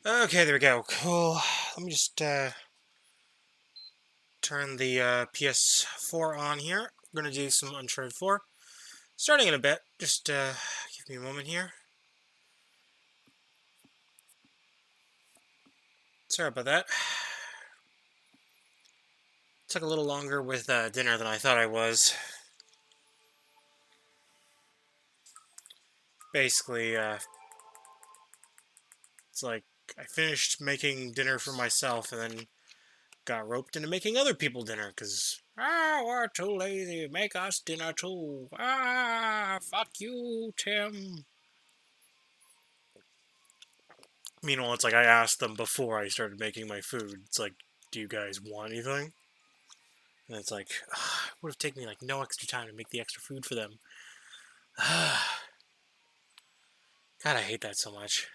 Okay, there we go. Cool. Let me just turn the PS4 on here. I'm gonna do some Uncharted 4. Starting in a bit. Just give me a moment here. Sorry about that. Took a little longer with dinner than I thought I was. Basically, it's like I finished making dinner for myself and then got roped into making other people dinner because we're too lazy. Make us dinner too. Fuck you, Tim. Meanwhile, it's like I asked them before I started making my food. It's like, do you guys want anything? And it's like, it would have taken me like no extra time to make the extra food for them. God, I hate that so much.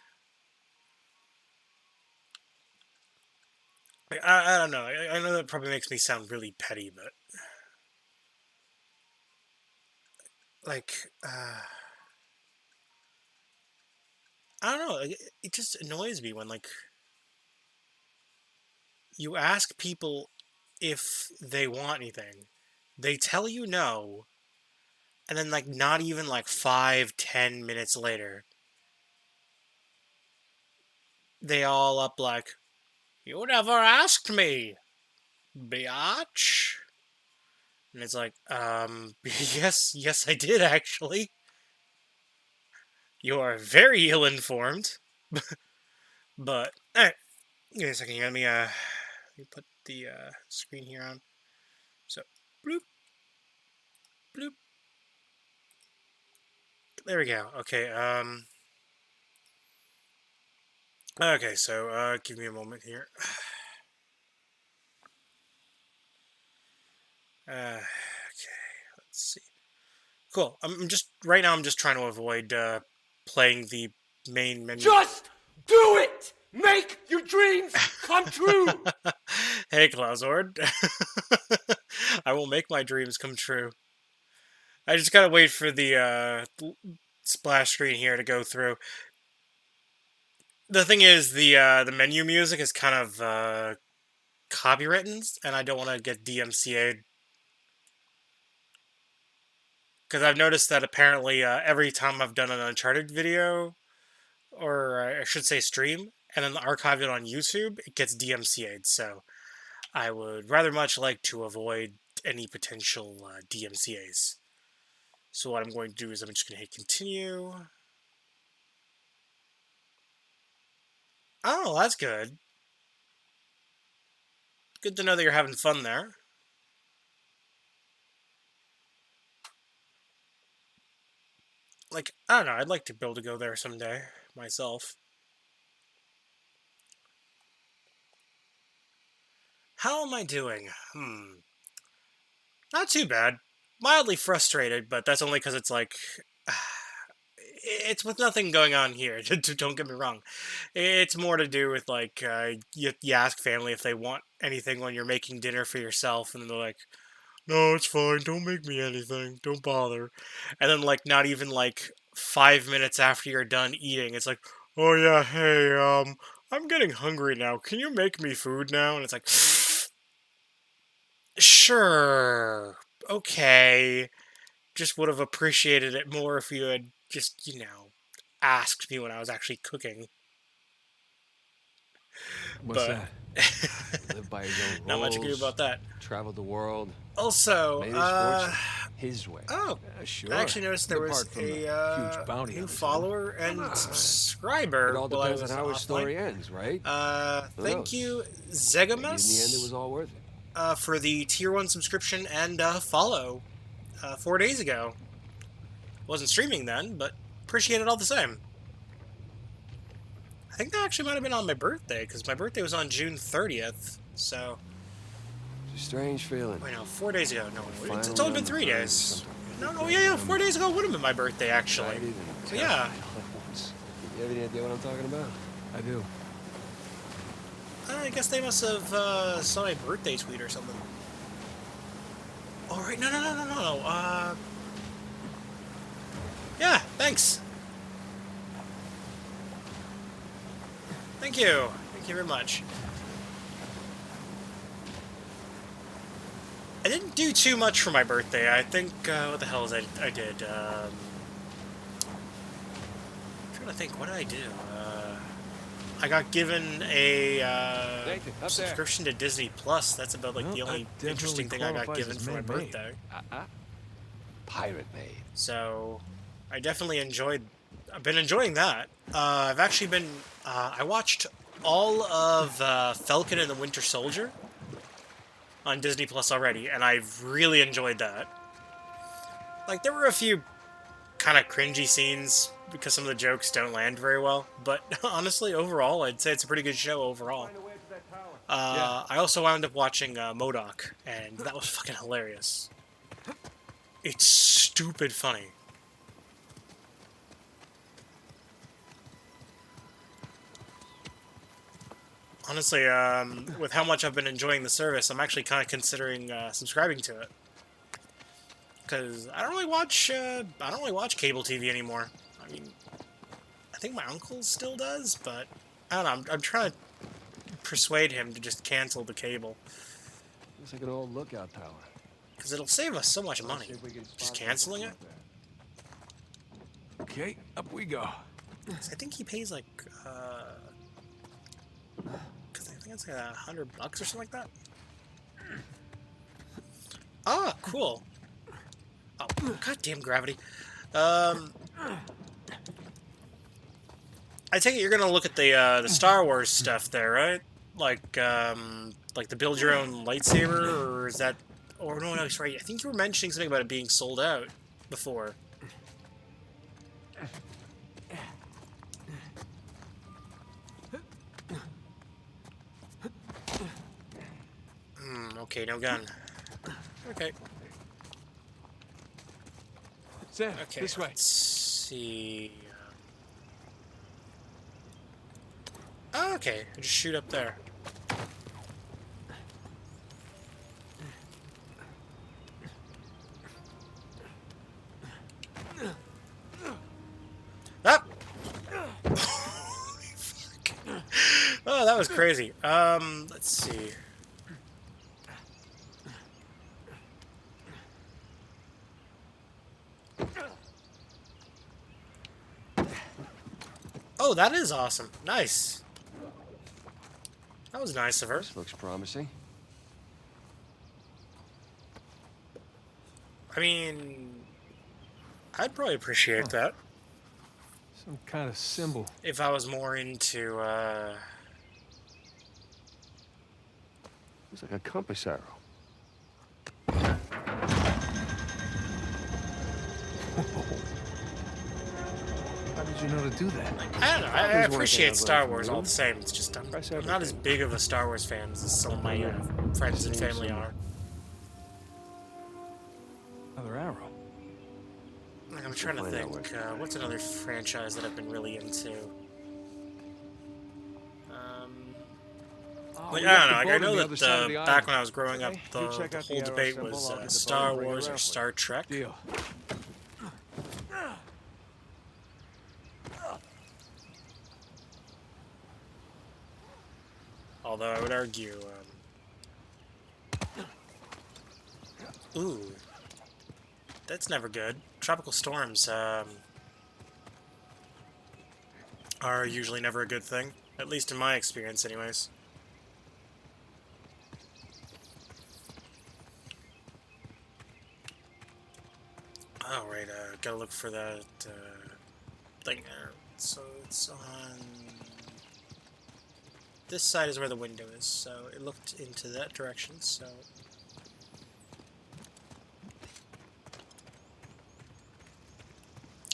I don't know. I know that probably makes me sound really petty, but like, I don't know. It just annoys me when like you ask people if they want anything, they tell you no, and then like not even like 5, 10 minutes later, they all up like, "You never asked me, biatch." And it's like, yes, I did actually. You are very ill-informed. But alright, give me a second here. Let me put the screen here on. So, bloop, bloop. There we go. Okay. Okay. So, give me a moment here. Okay. Let's see. Cool. I'm just right now. I'm just trying to avoid playing the main menu. Just do it! Make your dreams come true! Hey, Clausord. I will make my dreams come true. I just gotta wait for the splash screen here to go through. The thing is, the menu music is kind of copywritten, and I don't want to get DMCA'd. Because I've noticed that apparently every time I've done an Uncharted video, or I should say stream, and then archived it on YouTube, it gets DMCA'd. So I would rather much like to avoid any potential DMCA's. So what I'm going to do is I'm just going to hit continue. Oh, that's good. Good to know that you're having fun there. Like, I don't know, I'd like to be able to go there someday, myself. How am I doing? Not too bad. Mildly frustrated, but that's only because it's like... It's with nothing going on here, don't get me wrong. It's more to do with, like, you ask family if they want anything when you're making dinner for yourself, and they're like, no, it's fine, don't make me anything, don't bother. And then, like, not even, like, 5 minutes after you're done eating, it's like, oh yeah, hey, I'm getting hungry now, can you make me food now? And it's like, sure, okay. Just would have appreciated it more if you had just, asked me when I was actually cooking. What's But that? Live by his own not much you can do rules, about that. traveled the world, Also, made his fortune his way. oh, I Sure. actually noticed there was Apart from the a huge bounty new on his head. follower Come and on. It subscriber all while I depends on was how his offline. story ends, right? Who Thank knows? you, Maybe in the end it Zegamus, was all worth it. for the tier 1 subscription and follow 4 days ago. Wasn't streaming then, but appreciate it all the same. I think that actually might have been on my birthday, because my birthday was on June 30th, so... It's a strange feeling. Wait, no, 4 days ago. No, it's Finally only on been the 3 days. verge of something No, yeah, 4 days ago would have been my birthday, actually. excited and So, yeah. terrified all at once. You have any idea what I'm talking about? I do. I guess they must have saw my birthday tweet or something. Oh, right, no. Yeah, thanks. Thank you. Thank you very much. I didn't do too much for my birthday. I think, what the hell is I did? I'm trying to think, what did I do? I got given a Nathan, up there. subscription to Disney Plus. That's about like Well, the only that definitely interesting thing I got qualifies given as for my man-made. birthday. Pirate made. So I definitely I've been enjoying that. I've actually been, I watched all of Falcon and the Winter Soldier on Disney Plus already, and I've really enjoyed that. Like, there were a few kind of cringy scenes because some of the jokes don't land very well, but honestly, overall, I'd say it's a pretty good show overall. I also wound up watching MODOK, and that was fucking hilarious. It's stupid funny. Honestly, with how much I've been enjoying the service, I'm actually kind of considering subscribing to it. Because I don't really watch cable TV anymore. I mean, I think my uncle still does, but I don't know. I'm trying to persuade him to just cancel the cable. Looks like an old lookout tower. Because it'll save us so much money. See if we can Just spot canceling it? something Okay, up we go. 'Cause I think he pays like, because I think it's like $100 or something like that. Ah, cool. Oh, goddamn gravity. I take it you're gonna look at the Star Wars stuff there, right? Like the build your own lightsaber, or is that? Or no, sorry. I think you were mentioning something about it being sold out before. Okay, no gun. Okay. Sam, Okay, this way. let's see. Oh, okay, just shoot up there. Up. Oh, that was crazy. Let's see. Oh, that is awesome. Nice. That was nice of her. This looks promising. I mean, I'd probably appreciate that Some kind of symbol. if I was more into, Looks like a compass arrow. How did you know to do that? I don't know. I Falcon's working appreciate on Star Blade Wars all Moon. the same. It's just Press I'm not as everything. big of a Star Wars fan as some of my friends and family are. Another arrow. Like, I'm trying to find out think. where- What's another franchise that I've been really into? Oh, Like, we I got don't the know. Like, I boat on know the other side of that the back island. when I was growing up, Okay, you check the out the whole arrow debate symbol, was I'll get the Star boat and bring Wars it or around for Star Trek. Deal. Although I would argue, ooh, that's never good. Tropical storms are usually never a good thing, at least in my experience, anyways. Oh, right, gotta look for that thing there. So it's on this side is where the window is, so it looked into that direction, so...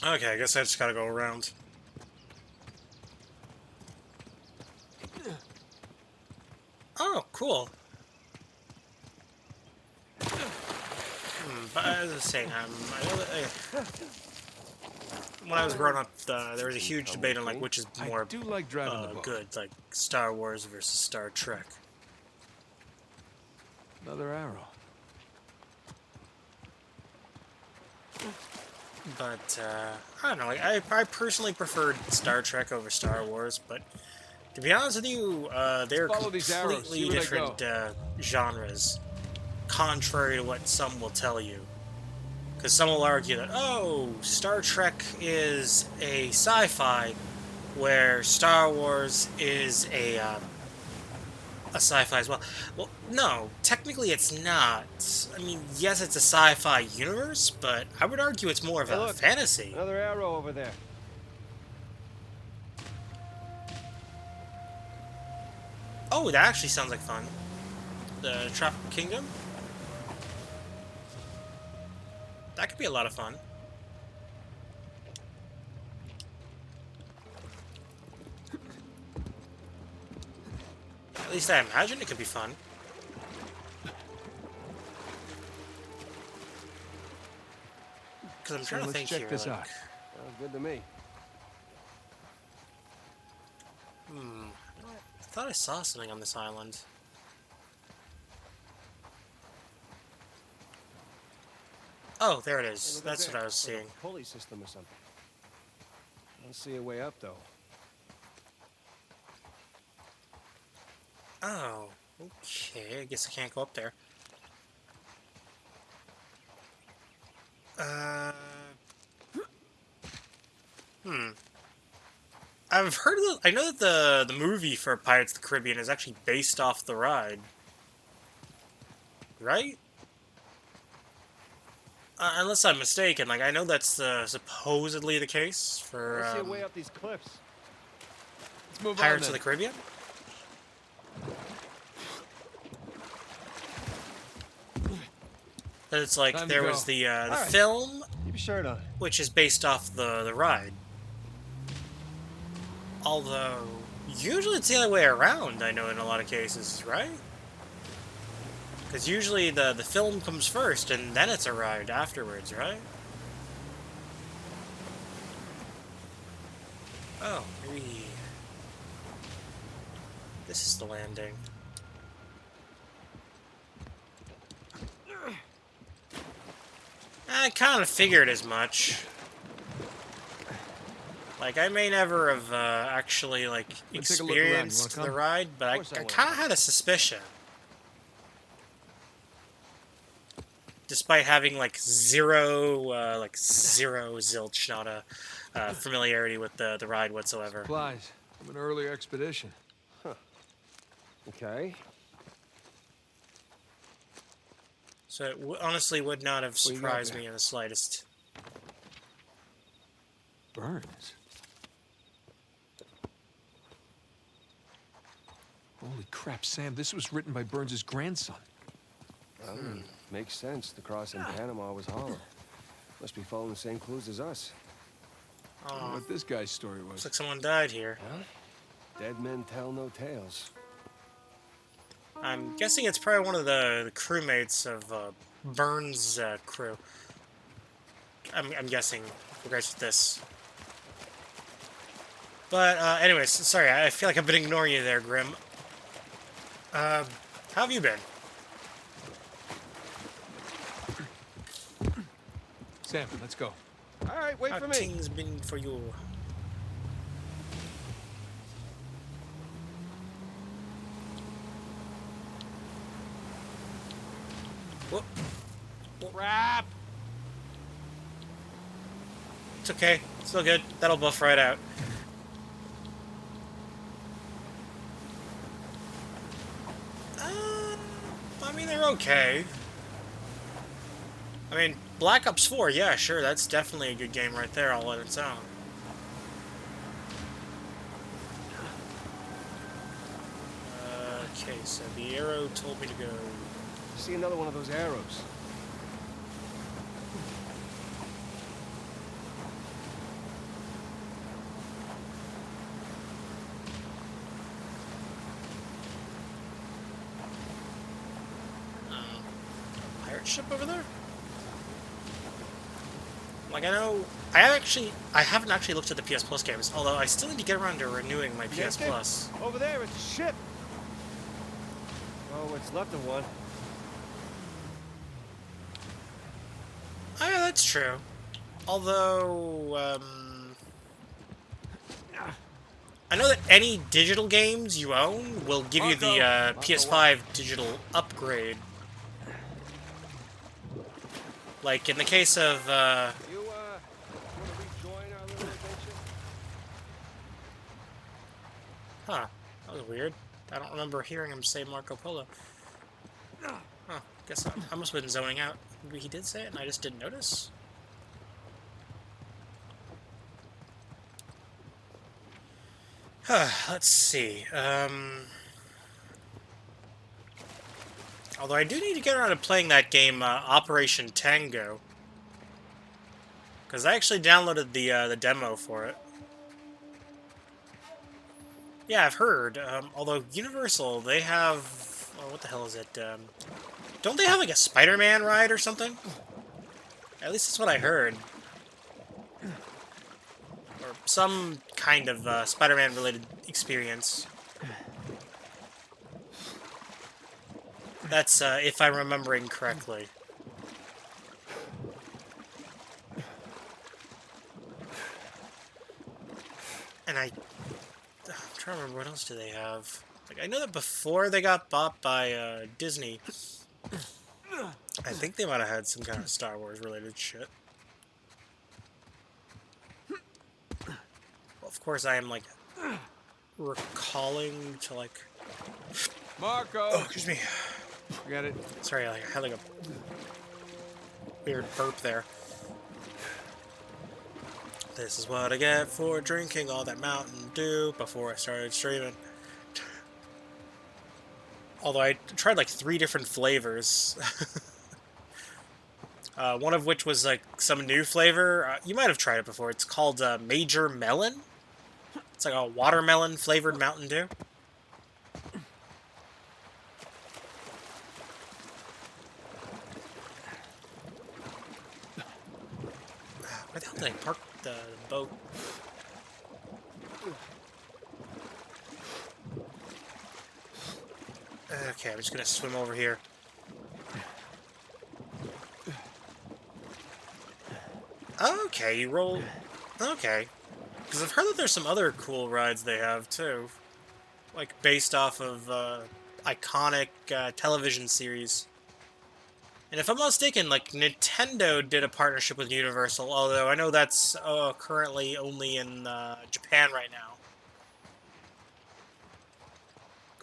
Okay, I guess I just gotta go around. Oh, cool. But as I was saying, I know that, when I was growing up, there was a huge debate on like which is I more do like driving the boat. good, like Star Wars versus Star Trek. Another arrow. But I don't know. Like, I personally preferred Star Trek over Star Wars, but To be honest with you, they're follow these arrows, see completely where they different genres, contrary to what some will tell you. Because some will argue that, oh, Star Trek is a sci-fi, where Star Wars is a sci-fi as well. Well, no, technically it's not. I mean, yes, it's a sci-fi universe, but I would argue it's more of Hey, a look, fantasy. another arrow over there. Oh, that actually sounds like fun. The Tropical Kingdom? That could be a lot of fun. At least I imagine it could be fun. Because I'm So trying to let's think check here. this Like, out. Sounds good to me. I thought I saw something on this island. Oh, there it Hey, is. look That's up what I there. was Like a seeing. pulley system or something. I don't see a way up though. Oh, okay. I guess I can't go up there. Uh, I've heard of I know that the movie for Pirates of the Caribbean is actually based off the ride. Right? Unless I'm mistaken. Like, I know that's supposedly the case I for don't see a way up these cliffs. Let's move Pirates on of the Caribbean. But it's like Time to there go. was the Alright. film, Keep your shirt on. which is based off the ride. Although, usually it's the other way around, I know, in a lot of cases, right? Because usually the film comes first, and then it's a ride afterwards, right? Oh, maybe... This is the landing. I kind of figured as much. Like, I may never have actually, like, Let's take a look around. You wanna experienced come? the ride, but I course I wanna kind of had a suspicion. Despite having, like, zero zilch, not a familiarity with the ride whatsoever. Supplies from an earlier expedition. Okay. So it honestly would not have What you got surprised there? me in the slightest. Burns. Holy crap, Sam! This was written by Burns's grandson. Makes sense. The cross in Panama was hollow. Must be following the same clues as us. I don't know Oh, what this guy's story looks was. like someone died here. Dead men tell no tales. I'm guessing it's probably one of the crewmates of Burns' crew. I'm guessing, regards to this. But, anyways, sorry, I feel like I've been ignoring you there, Grim. How have you been? Sam, let's go. All right, wait How for me. things been for you? Whoop. Crap. It's okay. Still good. That'll buff right out. I mean, they're okay. I mean, Black Ops 4, yeah, sure, that's definitely a good game right there all on its own. Okay, so the arrow told me to go. See another one of those arrows. Pirate ship over there? Like, I haven't actually looked at the PS Plus games, although I still need to get around to renewing my PS Yes, Plus. Over there, it's a ship. Oh, what's left of one. Oh, yeah, that's true. Although, I know that any digital games you own will give you the PS5 digital upgrade. Like in the case of You, want to rejoin our little adventure? huh, that was weird. I don't remember hearing him say Marco Polo. Huh, guess I must have been zoning out. Maybe he did say it and I just didn't notice. Let's see. Although I do need to get around to playing that game, Operation Tango, because I actually downloaded the demo for it. Yeah, I've heard. Although Universal, they have, oh, what the hell is it? Don't they have like a Spider-Man ride or something? At least that's what I heard. Or some kind of Spider-Man related experience. That's if I'm remembering correctly. And I'm trying to remember, what else do they have? Like, I know that before they got bought by Disney, I think they might have had some kind of Star Wars related shit. Well, of course, I am like recalling to like. Marco! Oh, excuse me. Got it. Sorry, I had like a weird burp there. This is what I get for drinking all that Mountain Dew before I started streaming. Although I tried like 3 different flavors. One of which was like some new flavor. You might have tried it before. It's called Major Melon. It's like a watermelon flavored Mountain Dew. Where the hell did I park the boat? Okay, I'm just gonna swim over here. Okay, you roll. Okay. Because I've heard that there's some other cool rides they have, too. Like, based off of iconic television series. And if I'm not mistaken, like, Nintendo did a partnership with Universal, although I know that's currently only in Japan right now.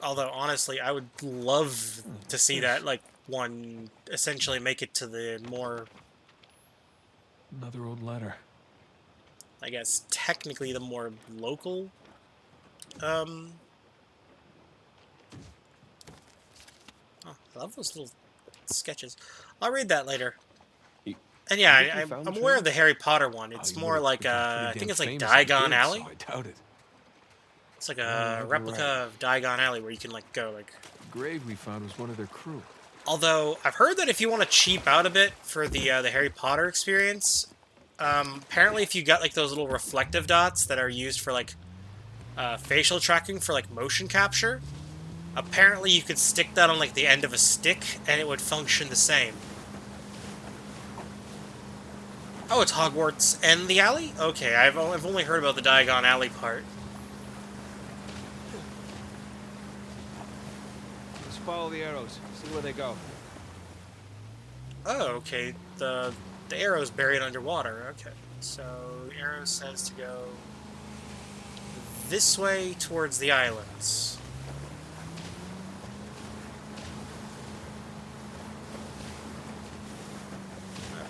Although, honestly, I would love to see that, like, one essentially make it to the more, Another old letter. I guess, technically the more local, oh, I love those little sketches. I'll read that later. And yeah, think you I'm found the aware treasure? of the Harry Potter one. Oh, It's you more would've like, become I pretty think damn it's like famous if you Diagon did, Alley. so I doubt it. It's like Oh, a you're replica right. of Diagon Alley where you can, like, go, like... The grave we found was one of their crew. Although, I've heard that if you want to cheap out a bit for the Harry Potter experience, apparently if you got, like, those little reflective dots that are used for, like, facial tracking for, like, motion capture, apparently you could stick that on, like, the end of a stick, and it would function the same. Oh, it's Hogwarts and the alley? Okay, I've only heard about the Diagon Alley part. Let's follow the arrows. See where they go. Oh, okay. The arrow's buried underwater. Okay. So the arrow says to go this way towards the islands.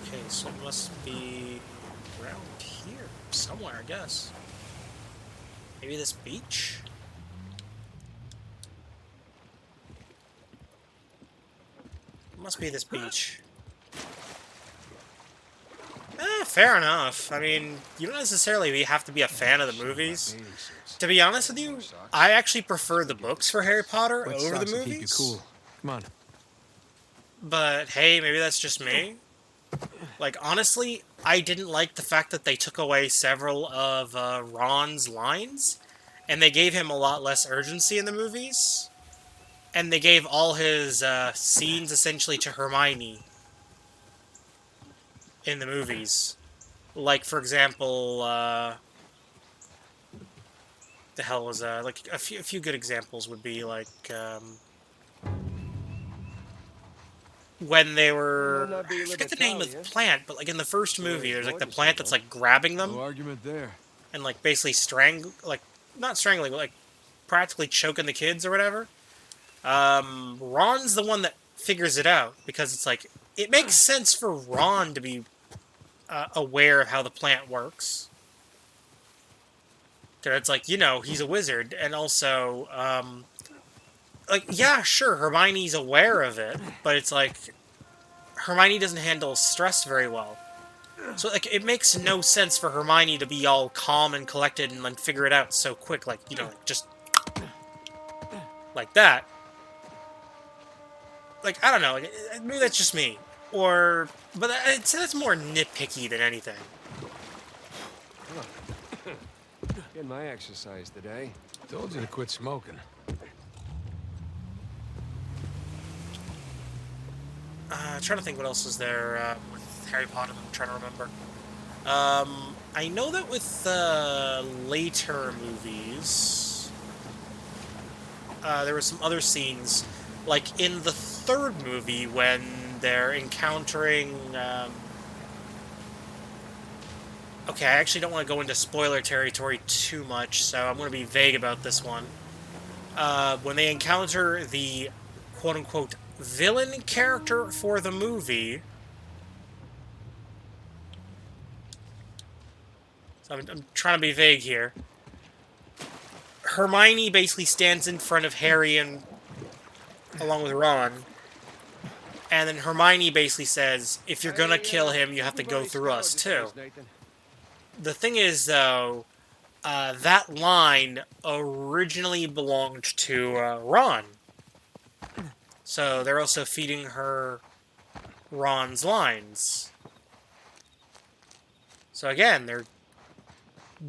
Okay, so it must be around here somewhere, I guess. Maybe this beach? It must be this beach. Fair enough. I mean, you don't necessarily have to be a fan of the movies. To be honest with you, I actually prefer the books for Harry Potter Wet over the socks will keep you movies. cool. Come on. But hey, maybe that's just me. Like, honestly, I didn't like the fact that they took away several of Ron's lines, and they gave him a lot less urgency in the movies. And they gave all his scenes essentially to Hermione in the movies. Like, for example, the hell was like a few good examples would be like when they Might were, not be I forget the name of the Libertalia. plant, but like in the first Sure movie, is there's like the gorgeous, plant that's though. like grabbing No them argument there. and like basically like not strangling, but like practically choking the kids or whatever. Ron's the one that figures it out because it's like it makes sense for Ron to be aware of how the plant works. Because it's like, he's a wizard, and also, like, yeah, sure, Hermione's aware of it, but it's like Hermione doesn't handle stress very well. So, like, it makes no sense for Hermione to be all calm and collected and then figure it out so quick, like, just like that. Like, I don't know, like, maybe that's just me. But I'd say that's more nitpicky than anything. Getting my exercise today. Told you to quit smoking. Trying to think what else was there with Harry Potter. I'm trying to remember. I know that with the later movies, there were some other scenes, like in the third movie when they're encountering. Okay, I actually don't want to go into spoiler territory too much, so I'm going to be vague about this one. When they encounter the quote-unquote villain character for the movie. So I'm trying to be vague here. Hermione basically stands in front of Harry and along with Ron. And then Hermione basically says, if you're gonna kill him, you have to go through us too. The thing is, though, that line originally belonged to Ron. So they're also feeding her Ron's lines. So again, they're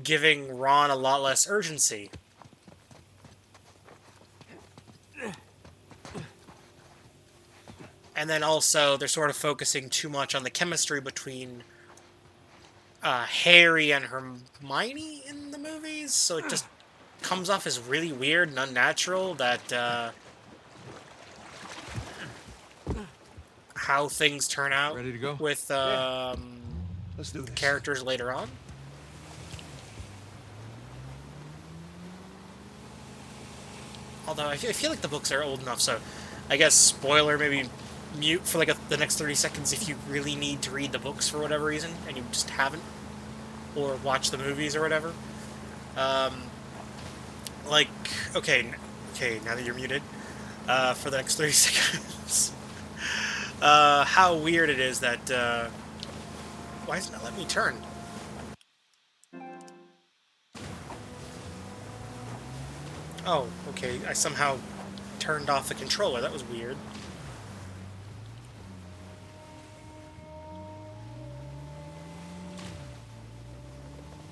giving Ron a lot less urgency. And then also, they're sort of focusing too much on the chemistry between Harry and Hermione in the movies, so it just comes off as really weird and unnatural that how things turn out Ready to go? with Let's do this. characters later on. Although I feel like the books are old enough, so I guess spoiler, maybe mute for like the next 30 seconds if you really need to read the books for whatever reason and you just haven't, or watch the movies or whatever. Like, okay, now that you're muted, for the next 30 seconds, how weird it is that, why isn't it letting me turn? Oh, okay, I somehow turned off the controller, that was weird.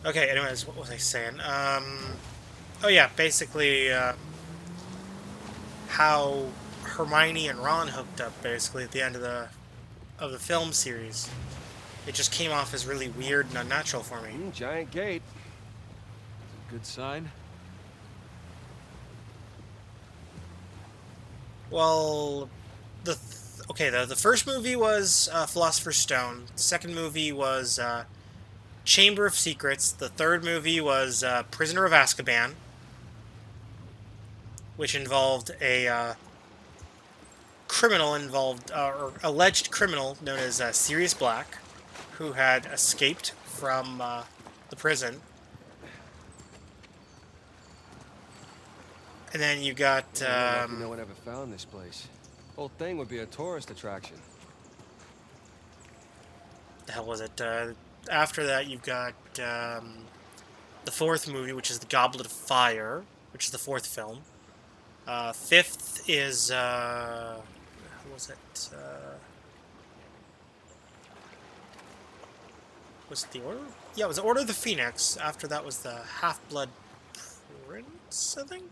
Okay, anyways, what was I saying? Oh yeah, basically, how Hermione and Ron hooked up, basically, at the end of the film series. It just came off as really weird and unnatural for me. Giant gate. Good sign. Well, the first movie was Philosopher's Stone. The second movie was Chamber of Secrets. The third movie was Prisoner of Azkaban, which involved a or alleged criminal known as Sirius Black, who had escaped from the prison. And then you got No one ever found this place. Whole thing would be a tourist attraction. the hell was it? After that, you've got the fourth movie, which is The Goblet of Fire, which is the fourth film. Fifth is what was it? Was it the Order? Yeah, it was the Order of the Phoenix. After that was the Half-Blood Prince, I think.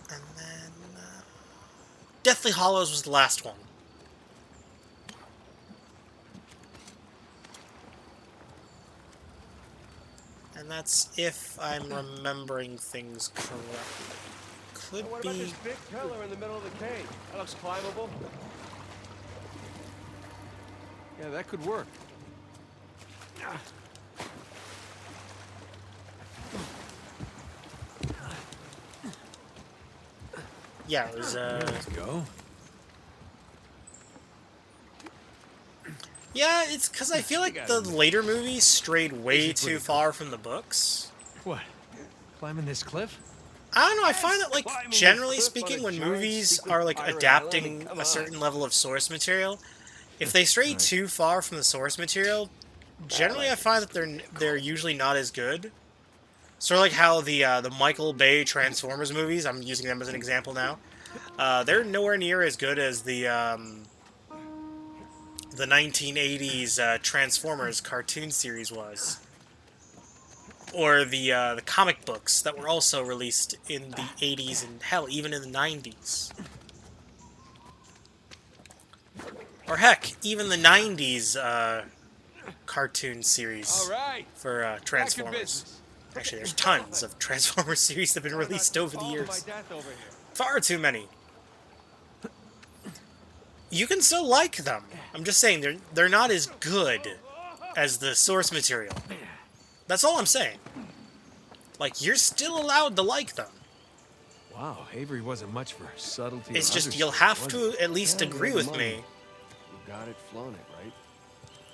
And then Deathly Hallows was the last one. And And that's if I'm remembering things correctly. Could What about be... this big pillar in the middle of the cave? That looks climbable. Yeah, that could work. Yeah, it was, Let's go. Yeah, it's because I feel like the later movies strayed way too far from the books. What? Climbing this cliff? I don't know, I find that, like, Climbing this generally cliff on speaking, a when giant movies secret are, like, pirate adapting island, come a on. certain level of source material, if they stray too far from the source material, generally I find that they're usually not as good. Sort of like how the Michael Bay Transformers movies, I'm using them as an example now, they're nowhere near as good as the 1980s Transformers cartoon series was. Or the comic books that were also released in the 80s and, hell, even in the 90s. Or heck, even the 90s cartoon series All right. for Back to Transformers. business. Actually, there's tons of Transformers series that have been released over the years. Far too many. You can still like them. I'm just saying, they're not as good as the source material. That's all I'm saying. Like, you're still allowed to like them. Wow, Avery wasn't much for subtlety. It's or just you'll understatement, have was to at least Yeah, agree yeah, with money. me You got it, flown it, right?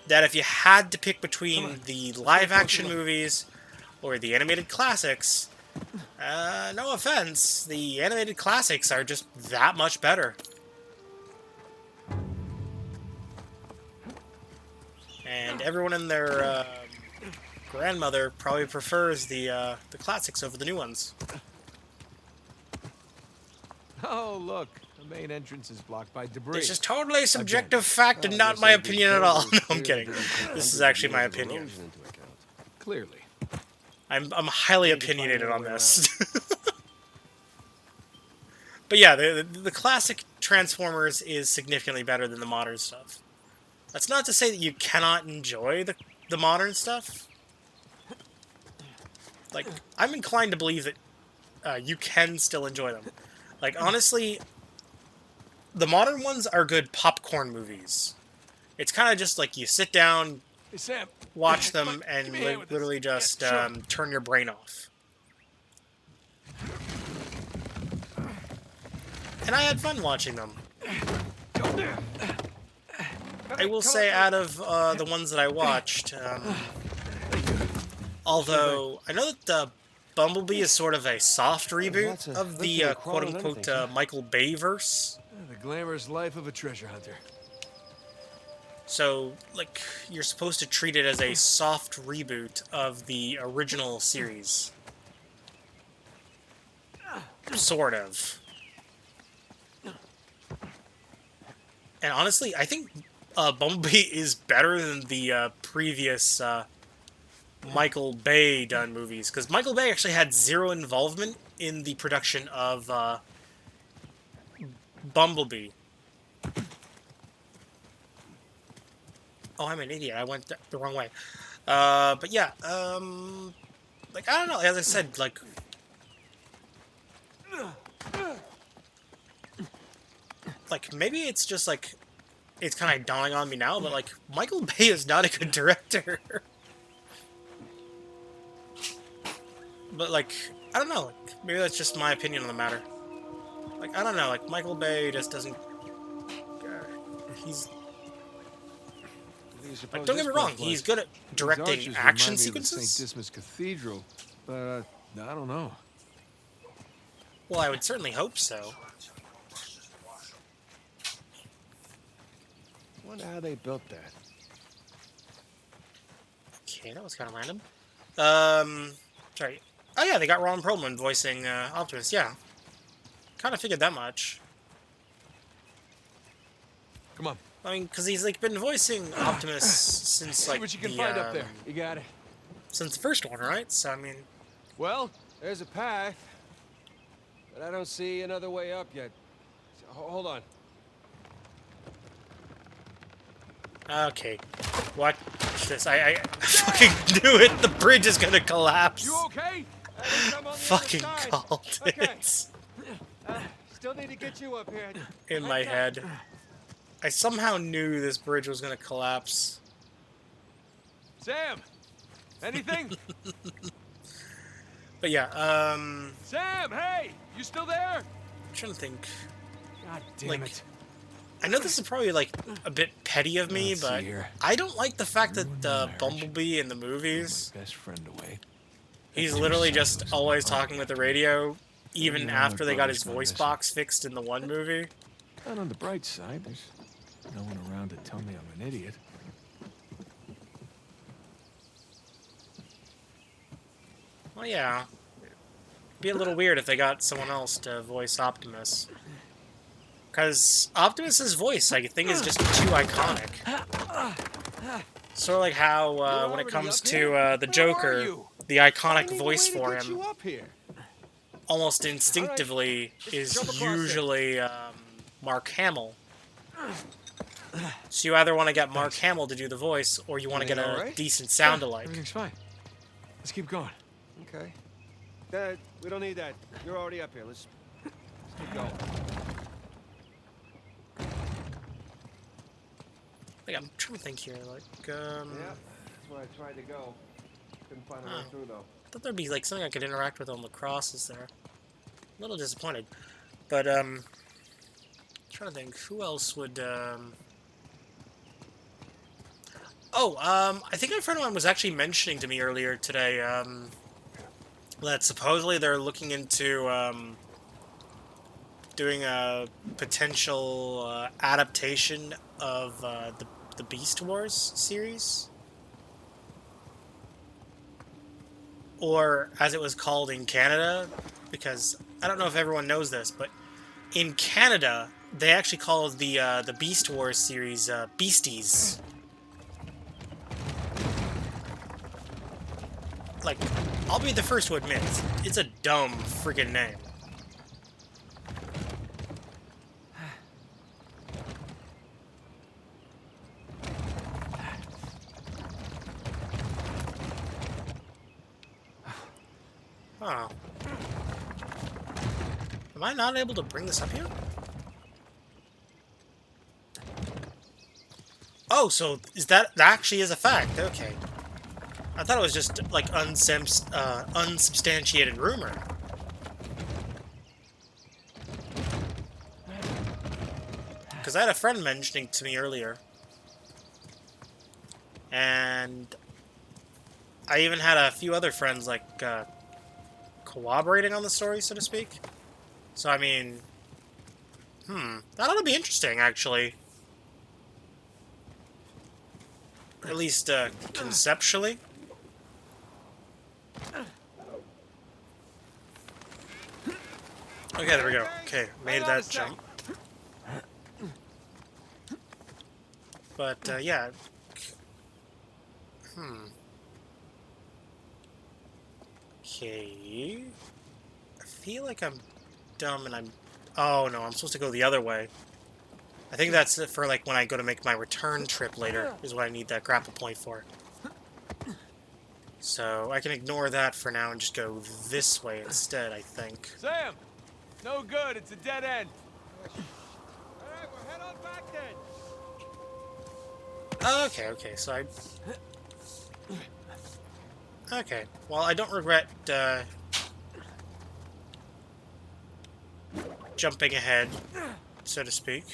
that if you had to pick between the live-action movies or the animated classics, no offense, the animated classics are just that much better. And everyone and their grandmother probably prefers the classics over the new ones. it? Oh, look. The main entrance is blocked by debris. This is totally subjective fact and not my opinion at all. No, I'm kidding. This is actually my opinion. Clearly. I'm highly opinionated on this. But yeah, the classic Transformers is significantly better than the modern stuff. That's not to say that you cannot enjoy the modern stuff. Like, I'm inclined to believe that you can still enjoy them. Like, honestly, the modern ones are good popcorn movies. It's kind of just like you sit down, Hey, Sam. watch Come them, on, and give me a hand with this. literally just Yeah, sure. turn your brain off. And I had fun watching them. I will say, out of the ones that I watched, although I know that Bumblebee is sort of a soft reboot of the quote-unquote Michael Bay verse. The glamorous life of a treasure hunter. So, like, you're supposed to treat it as a soft reboot of the original series. Sort of. And honestly, I think Bumblebee is better than the previous Michael Bay done movies. Because Michael Bay actually had zero involvement in the production of Bumblebee. Oh, I'm an idiot. I went the wrong way. But yeah, like, I don't know. As I said, like, maybe it's just, like, it's kind of dawning on me now, but, like, Michael Bay is not a good director. But, like, I don't know. Like, maybe that's just my opinion on the matter. Like, I don't know. Like, Michael Bay just doesn't... he's... Like, don't get me wrong, he's good at directing action sequences. St. Dismas Cathedral, but I don't know. Well, I would certainly hope so. Wonder how they built that. Okay, that was kind of random. Sorry. Oh yeah, they got Ron Perlman voicing Optimus. Yeah, kind of figured that much. Come on. I mean, because he's like been voicing Optimus since like See what you can the, find up there. You got it. since the first one, right? So I mean, Well, There's a path, but I don't see another way up yet. Hold on. okay. What? watch this. I fucking knew it. The bridge is gonna collapse. You okay? Fucking called it. Still need to get you up here. In my head. I somehow knew this bridge was gonna collapse. Sam, anything? But yeah, Sam, hey, you still there? I'm trying to think. God damn Like, it. I know this is probably like a bit petty of me, Let's see but here. I don't like the fact that Ruined my marriage. Bumblebee in the Threw movies, my best friend away. he's Two literally silos just in always my talking with the radio, even Yeah, after my they got his brother's gone voice missing. box fixed in the one movie. And on the bright side, there's no one around to tell me I'm an idiot. Well, yeah. Be a little weird if they got someone else to voice Optimus. Because Optimus's voice, I think, is just too iconic. Sort of like how, when it comes to the Joker, the iconic voice for him, up here. almost instinctively, is jump across usually Mark Hamill. So you either want to get Mark Hamill to do the voice, or you want to get Everything a all right? decent sound alike. Everything's fine. Let's keep going. Okay. Dad, we don't need that. You're already up here. Let's keep going. Like, I'm trying to think here, like, Yeah, that's where I tried to go. Couldn't find a way Oh. through though. I thought there'd be like something I could interact with on the crosses there. A little disappointed. But trying to think who else would I think a friend of mine was actually mentioning to me earlier today, that supposedly they're looking into doing a potential adaptation of the Beast Wars series. Or, as it was called in Canada, because I don't know if everyone knows this, but in Canada, they actually call the Beast Wars series Beasties. Like, I'll be the first to admit, it's a dumb friggin' name. Huh. Am I not able to bring this up here? Oh, so is that actually is a fact? Okay. I thought it was just like unsubstantiated rumor. Because I had a friend mentioning to me earlier, and I even had a few other friends like corroborating on the story, so to speak. So I mean, that ought to be interesting, actually. At least conceptually. Okay, there we go. Okay, made that jump. But yeah. Okay. I feel like I'm dumb and I'm... Oh, no, I'm supposed to go the other way. I think that's for, like, when I go to make my return trip later, is what I need that grapple point for. So, I can ignore that for now and just go this way instead, I think. Sam, no good. It's a dead end. All right, we'll head on back then. Okay, so I... Okay, well, I don't regret, jumping ahead, so to speak.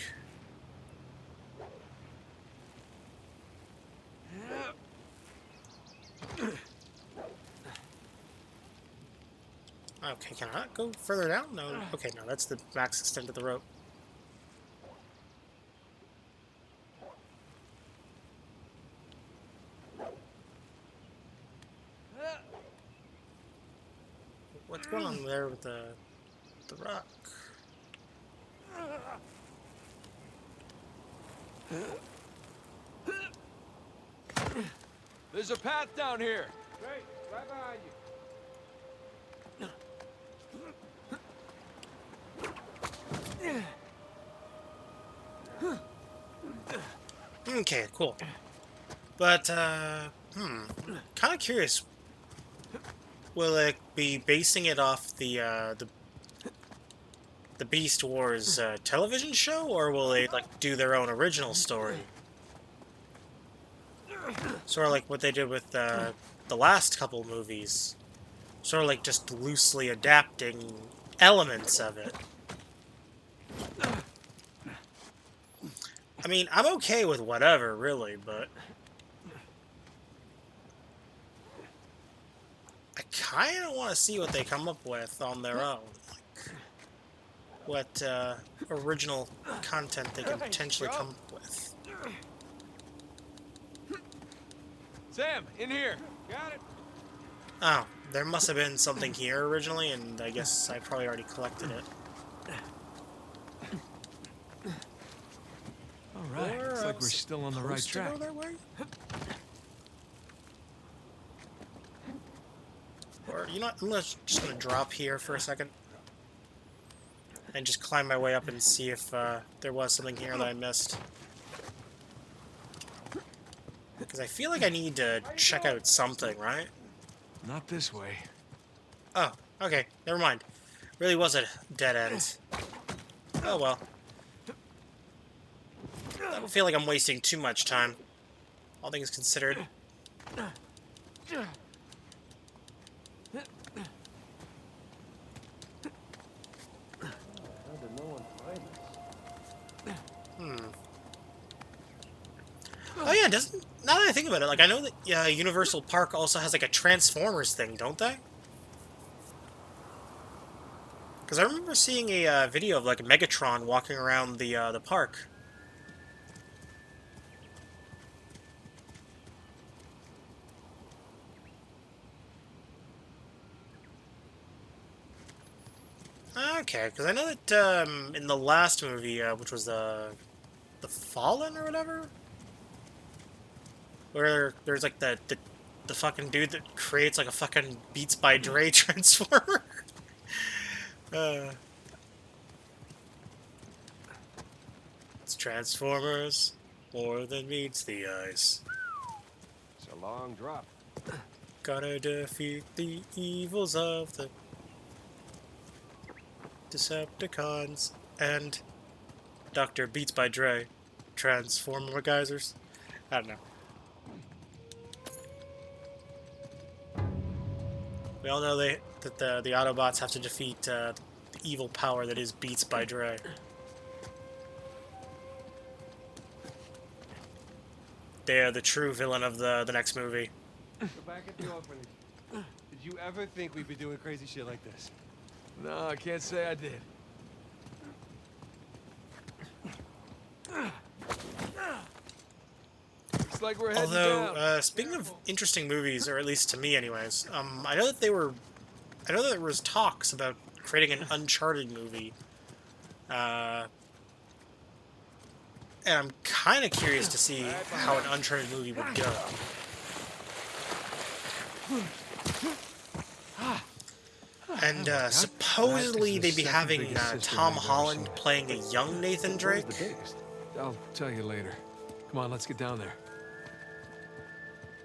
Okay, can I not go further down? No. Okay, no, that's the max extent of the rope. What's going on there with the rock? There's a path down here. Great, right behind you. Okay, cool. But, kind of curious. Will it be basing it off the Beast Wars television show, or will they like do their own original story? Sort of like what they did with the last couple movies. Sort of like just loosely adapting elements of it. I mean, I'm okay with whatever, really, but I kind of want to see what they come up with on their own. Like, what original content they can potentially come up with. Sam, in here. Got it. Oh, there must have been something here originally, and I guess I probably already collected it. All right, Or looks I like we're was still on the right supposed to track. go that way? Or, you know what, just gonna drop here for a second. And just climb my way up and see if there was something here that I missed. Because I feel like I need to check out something, right? Not this way. Oh, okay, never mind. Really was a dead end. Oh well. I don't feel like I'm wasting too much time. All things considered. Oh yeah, doesn't... Now that I think about it, like, I know that Universal Park also has, like, a Transformers thing, don't they? Because I remember seeing a video of, like, Megatron walking around the park. Okay, because I know that in the last movie, which was the Fallen or whatever, where there's like the fucking dude that creates like a fucking Beats by Dre transformer. It's Transformers more than meets the eyes. It's a long drop. Gotta defeat the evils of the Decepticons and Dr. Beats by Dre. Transformer geysers. I don't know. We all know that the Autobots have to defeat the evil power that is Beats by Dre. They are the true villain of the next movie. We're back at the orphanage. Did you ever think we'd be doing crazy shit like this? No, I can't say I did. Looks like we're heading Although, down. speaking of interesting movies, or at least to me anyways, I know that I know that there was talks about creating an Uncharted movie. And I'm kind of curious to see how an Uncharted movie would go. And supposedly they'd be having Tom Holland playing a young Nathan Drake. The biggest. I'll tell you later. Come on, let's get down there.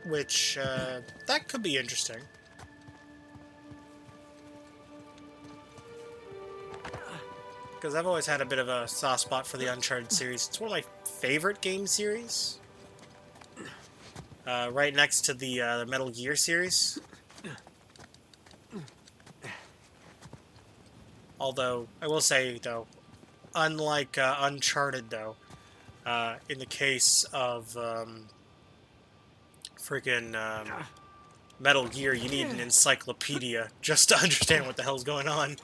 Which, that could be interesting. Because I've always had a bit of a soft spot for the Uncharted series. It's one of my favorite game series. Right next to the Metal Gear series. Although, I will say, though, unlike Uncharted, though, in the case of freaking Metal Gear, you need an encyclopedia just to understand what the hell's going on.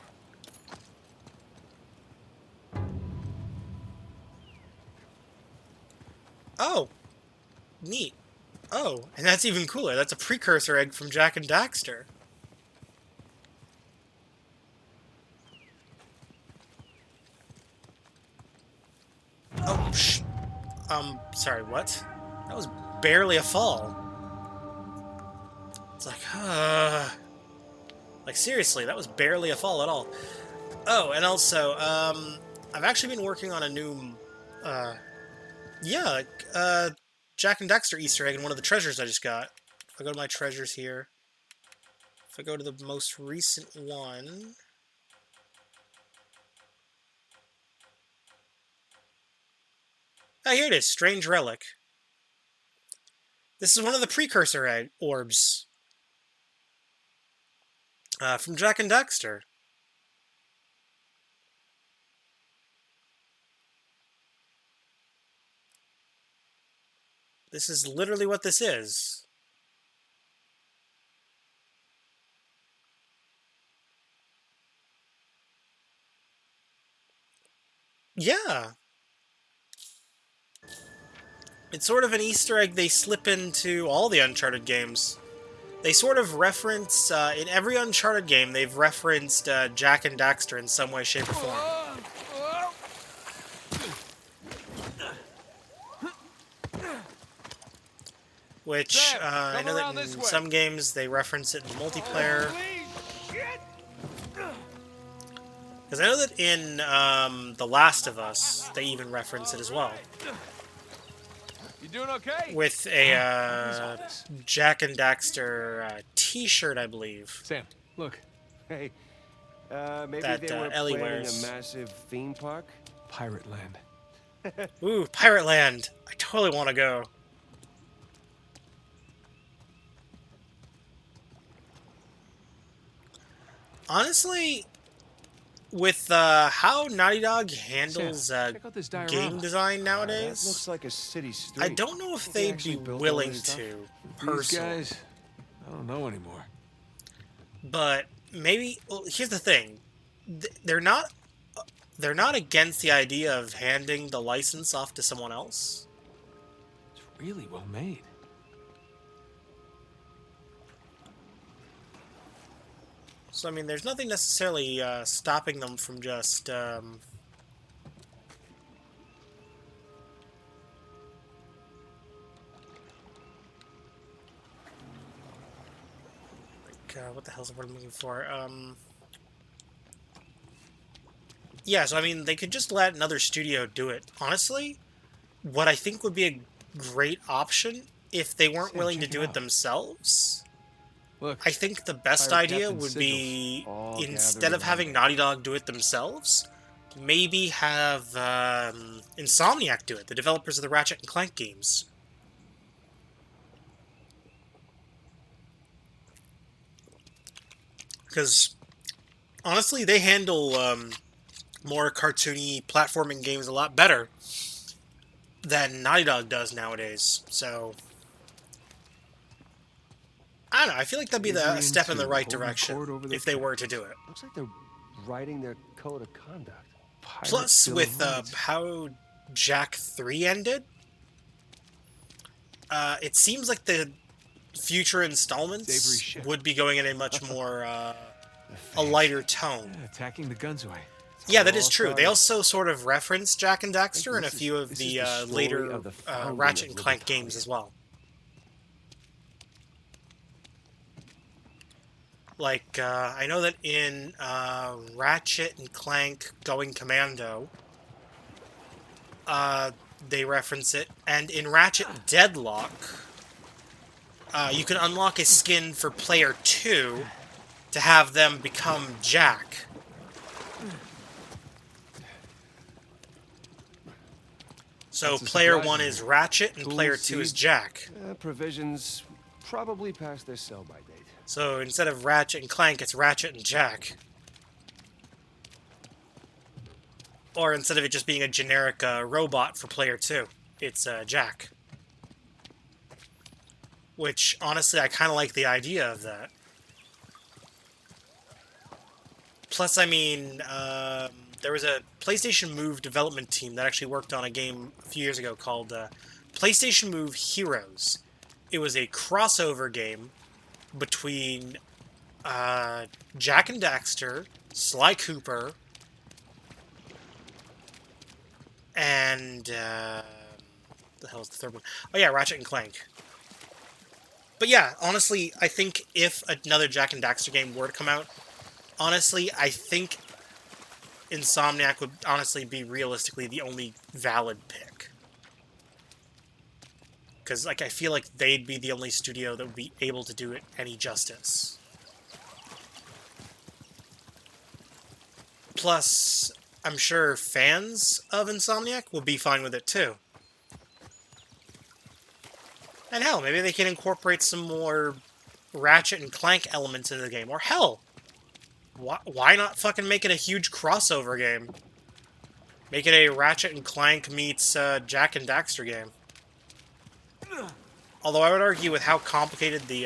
Oh, neat. Oh, and that's even cooler. That's a precursor egg from Jak and Daxter. Oh, sorry, what? That was barely a fall. It's like, seriously, that was barely a fall at all. Oh, and also, I've actually been working on a new, Jak and Daxter Easter egg in one of the treasures I just got. If I go to my treasures here, if I go to the most recent one, oh, here it is, Strange Relic. This is one of the precursor orbs from Jak and Daxter. This is literally what this is. Yeah. It's sort of an Easter egg they slip into all the Uncharted games. They sort of reference, in every Uncharted game, they've referenced Jak and Daxter in some way, shape, or form. Which, Sam, I know come that around in this some games they reference it in multiplayer. Holy shit! Because I know that in The Last of Us, they even reference it as well. You doing okay? With a Jak and Daxter t-shirt, I believe. Sam, look. Hey, maybe That, they were Ellie planning wears. a massive theme park? Pirate land. Ooh, Pirate Land. I totally want to go. Honestly, with how Naughty Dog handles Sam, check out this game diorama. design That nowadays, looks like a city street. I don't know if Think they they'd actually be built all willing this stuff? to, These personally. guys, I don't know anymore. But maybe, well, here's the thing. They're not against the idea of handing the license off to someone else. It's really well made. So, I mean, there's nothing necessarily stopping them from just, what the hell's the word I'm looking for? Yeah, so, I mean, they could just let another studio do it. Honestly, what I think would be a great option, if they weren't Sam, willing to check do it it out. themselves, Look, I think the best Pirate idea Captain would sigils. be, All instead gathered of having around Naughty Dog do it themselves, maybe have Insomniac do it, the developers of the Ratchet and Clank games. Because, honestly, they handle more cartoony platforming games a lot better than Naughty Dog does nowadays. So, I don't know, I feel like that'd be a Adrian step in the too, right holding direction court over their if they cat. were to do it. Looks like they're writing their code of conduct. Pirate Plus, Bill with of Rights. how Jak 3 ended, it seems like the future Savory installments shit. would be going in a much more, a lighter tone. Yeah, attacking the Gunsway. Yeah, that all is true. They started. also sort of reference Jak and Daxter in a This is- few of this is the the story later of the founding Ratchet of and Clank Libertalia. games as well. Like, I know that in Ratchet and Clank Going Commando, they reference it, and in Ratchet Deadlock, you can unlock a skin for player 2 to have them become Jak. So That's a player surprise 1 to is me. Ratchet, and Tools, player 2 is seeds. Jak. Provisions probably past their sell-by date. So instead of Ratchet and Clank, it's Ratchet and Jak. Or instead of it just being a generic robot for player 2, it's Jak. Which, honestly, I kind of like the idea of that. Plus, I mean, there was a PlayStation Move development team that actually worked on a game a few years ago called PlayStation Move Heroes. It was a crossover game between Jak and Daxter, Sly Cooper, and the hell is the third one? Oh yeah, Ratchet and Clank. But yeah, honestly, I think if another Jak and Daxter game were to come out, honestly, I think Insomniac would honestly be realistically the only valid pick. because like I feel like they'd be the only studio that would be able to do it any justice. Plus, I'm sure fans of Insomniac will be fine with it too. And hell, maybe they can incorporate some more Ratchet and Clank elements into the game. Or hell, why not fucking make it a huge crossover game? Make it a Ratchet and Clank meets Jak and Daxter game. Although I would argue with how complicated the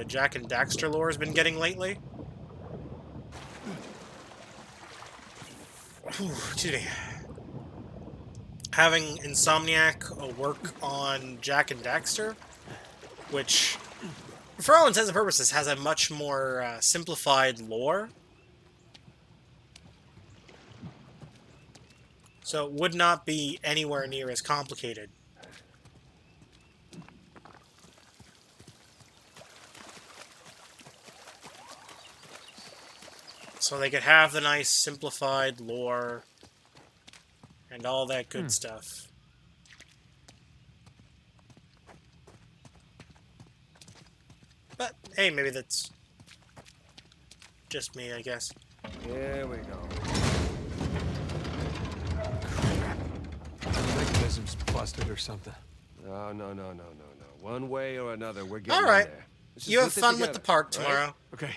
Jak and Daxter lore has been getting lately. Whew, excuse me. Having Insomniac work on Jak and Daxter, which, for all intents and purposes, has a much more simplified lore. So it would not be anywhere near as complicated. So they could have the nice simplified lore and all that good stuff. But, hey, maybe that's just me, I guess. Here we go. Mechanism's busted or something. No. One way or another, we're getting Alright. there. Let's just You have put this fun with the together, park right? tomorrow. Okay.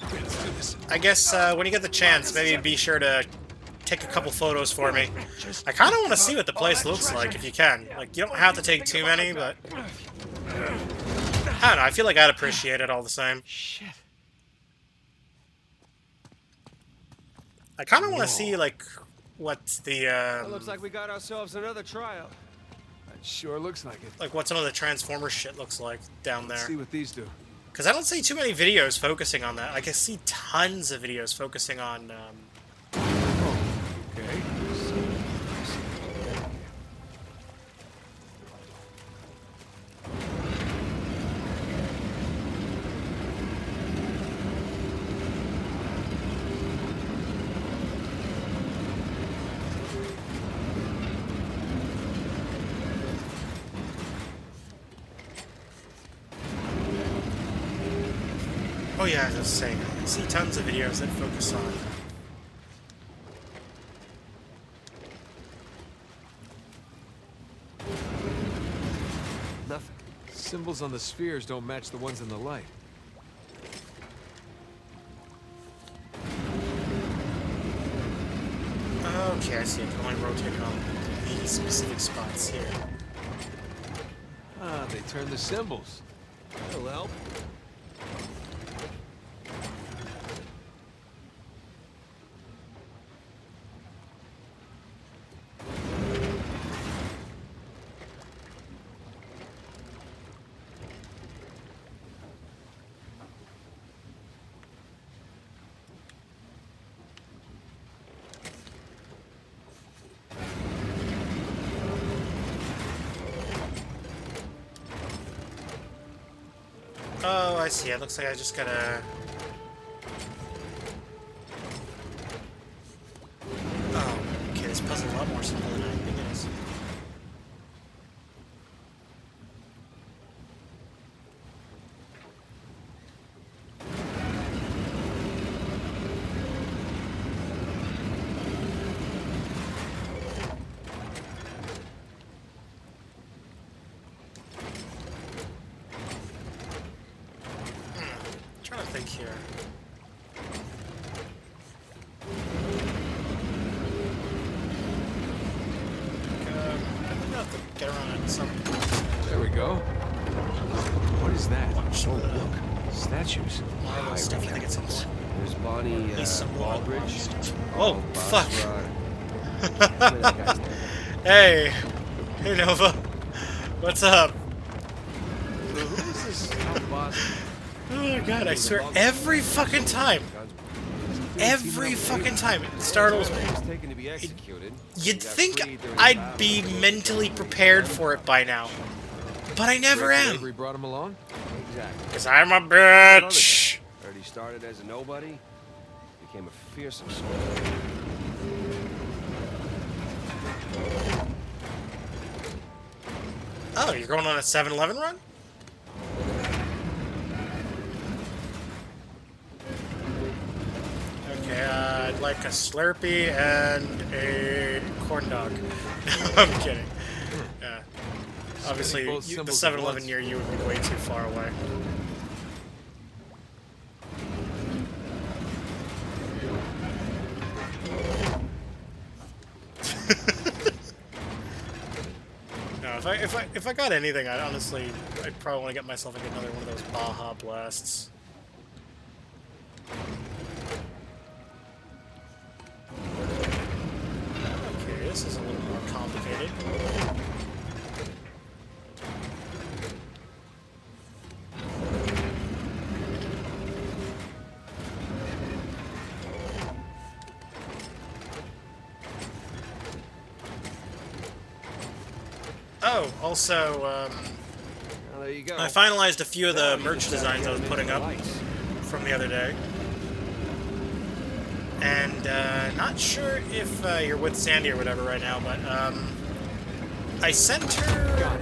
Okay, let's do this. I guess when you get the chance, maybe be sure to take a couple photos for me. I kind of want to see what the place looks like, if you can. Like, you don't have to take too many, but... I don't know, I feel like I'd appreciate it all the same. Shit. I kind of want to see, like, what the, Well, looks like we got ourselves another tryout. That sure looks like it. like, what some of the Transformers shit looks like down Let's there. see what these do. Because I don't see too many videos focusing on that. Like, I see tons of videos focusing on, Okay. oh yeah, as I was saying, I see tons of videos that focus on... Nothing. Symbols on the spheres don't match the ones in the light. Okay, I see. I can only rotate on these specific spots here. Ah, they turn the symbols. That'll help. Oh, I see. It looks like I just gotta... Oh, okay, this puzzle's a lot more simple than I think it is. Trying to think here. I think I'll have to get around it some. There we go. What is that? Oh, look. Statues. Marvel stuff. I think it's important. There's Bonnie At least some Baldridge. Oh, fuck. Look at that guy's name. Hey. Hey, Nova. What's up? So who is this Outboss? Oh, God, I swear, every fucking time. Every fucking time it startles me. He's taken to be executed. You'd He got think freed during the I'd battle. be mentally prepared for it by now. But I never Rick am. Avery brought him along? Exactly. Because I'm a bitch. Heard he started as a nobody, became a fearsome soldier. Oh, you're going on a 7-Eleven run? Okay, I'd like a Slurpee and a corn dog. No, I'm kidding. Yeah. Obviously, both the symbols at 7-Eleven once. near you would be way too far away. No, if I got anything, I'd probably want to get myself into another one of those Baja Blasts. Okay, this is a little more complicated. Oh, also, Well, there you go. I finalized a few of Now the you merch just gotta designs I get was them putting into up lights. from the other day. And, not sure if you're with Sandy or whatever right now, but, I sent her,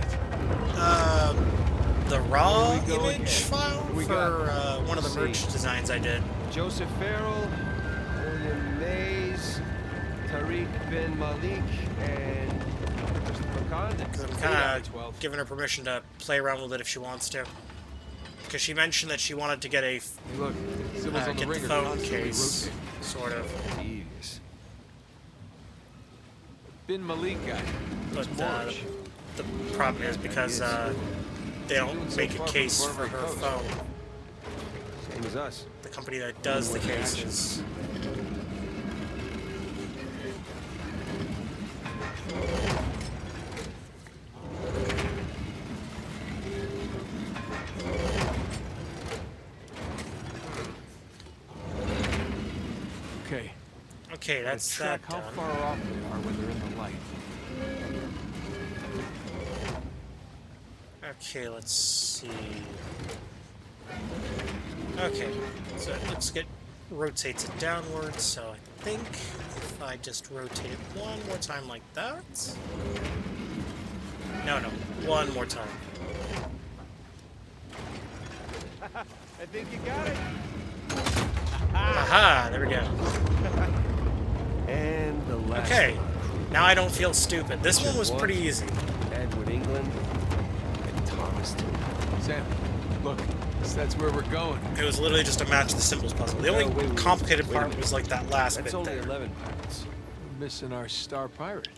the raw Here we go image again. file We for, got- one of the let's merch see. designs I did. Joseph Farrell, William Mays, Tariq bin Malik, and Christopher Condon. I'm kind of giving her permission to play around with it if she wants to. Because she mentioned that she wanted to get a Hey, look, symbols on the get the ringer phone constantly case, rotate. sort of. Jeez. Bin Malik guy. But Who's Moorish? the problem is because they don't make a case for her phone. Same as us. The company that does the cases. Okay. Okay, that's that Track how done. far off they are when they're in the light. Okay, let's see. Okay, so it looks good. Rotates it downwards, so I think if I just rotate it one more time like that. No, one more time. I think you got it. Aha, there we go. And the last Okay, one. now I don't feel stupid. This one was What? pretty easy. Edward England and Thomas Taylor. Sam, look, that's where we're going. It was literally just a match the symbols puzzle. The only Oh, wait, complicated wait a part minute. was like that last That's bit only there. 11 pirates. We're missing our star pirate.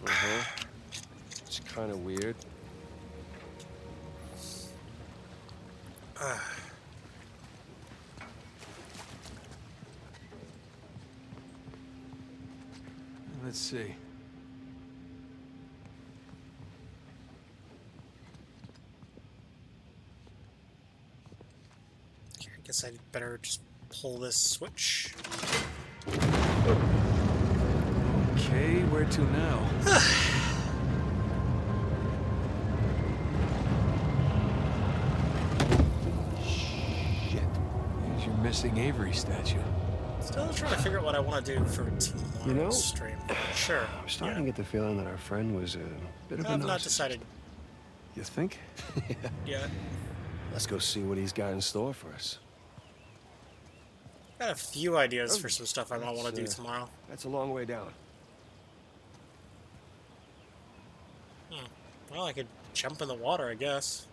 Uh-huh. It's kind of weird. Let's see. Okay, I guess I'd better just pull this switch. Okay, where to now? Shit. There's your missing Avery statue. Still trying to figure out what I want to do for tomorrow's You know, stream. Sure. I'm starting yeah. to get the feeling that our friend was a bit of a I've not narcissist. decided You think? yet. Let's go see what he's got in store for us. Got a few ideas for some stuff I might want to do That's, tomorrow. That's a long way down. Well, I could jump in the water, I guess.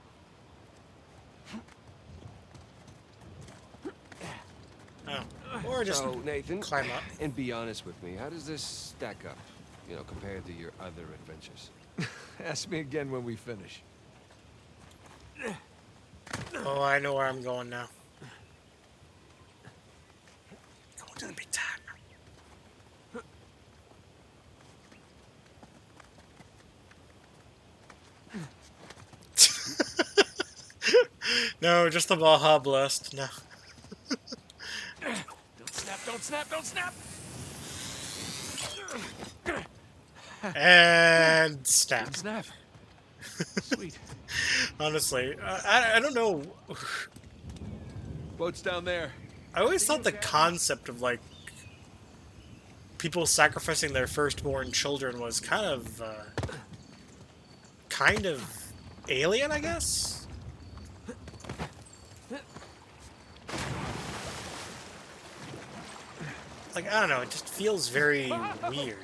Oh. Or just So, Nathan, climb up. and be honest with me, how does this stack up, you know, compared to your other adventures? Ask me again when we finish. Oh, I know where I'm going now. Going to the big time. No, just the Baja Blast. No. Don't snap, don't snap, don't snap! And snap. Snap. Sweet. Honestly, I don't know. Boat's down there. I always thought the concept of like people sacrificing their firstborn children was kind of alien, I guess? Like, I don't know, it just feels very weird.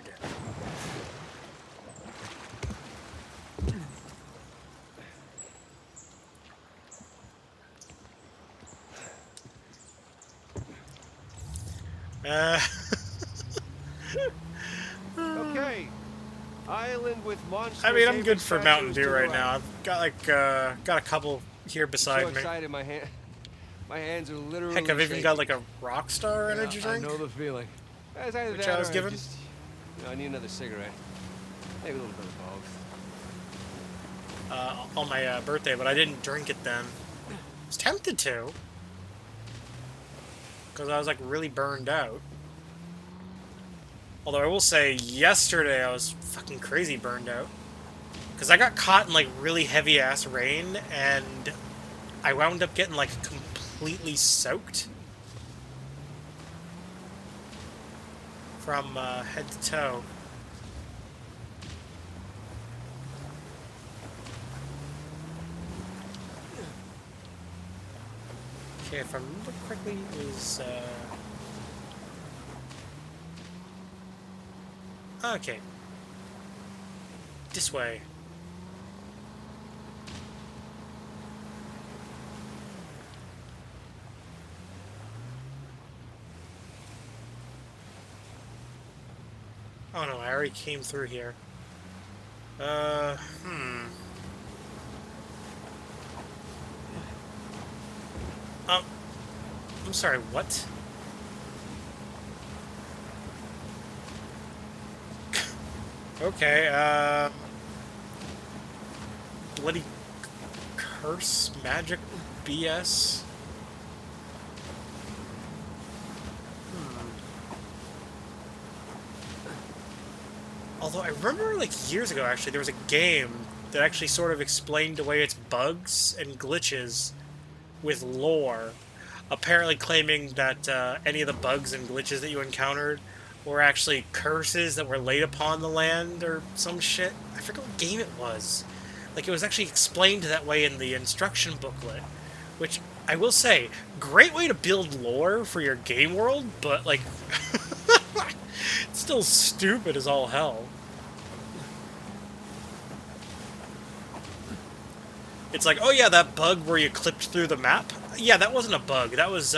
Uh, Okay. Island with monsters. I mean, I'm good Avery for Mountain statues Dew to the right now. I've got like, got a couple here I'm beside so me. excited, my hands are literally Heck, I've even got shaking. like a Rockstar energy I drink. know the feeling. It's either which that I was or given. just, I need another cigarette. Maybe a little bit of both. On my birthday, but I didn't drink it then. I was tempted to. Because I was like really burned out. Although I will say, yesterday I was fucking crazy burned out. Because I got caught in like really heavy ass rain and I wound up getting like completely soaked. From head to toe. Okay, if I remember correctly, it was, okay. This way. Oh no, I already came through here. I'm sorry, what? Okay, bloody curse magic BS. Although I remember like years ago actually there was a game that actually sort of explained away its bugs and glitches with lore, apparently claiming that any of the bugs and glitches that you encountered were actually curses that were laid upon the land or some shit. I forget what game it was. Like, it was actually explained that way in the instruction booklet, which, I will say, great way to build lore for your game world, but, like, it's still stupid as all hell. It's like, oh yeah, that bug where you clipped through the map? Yeah, that wasn't a bug. That was,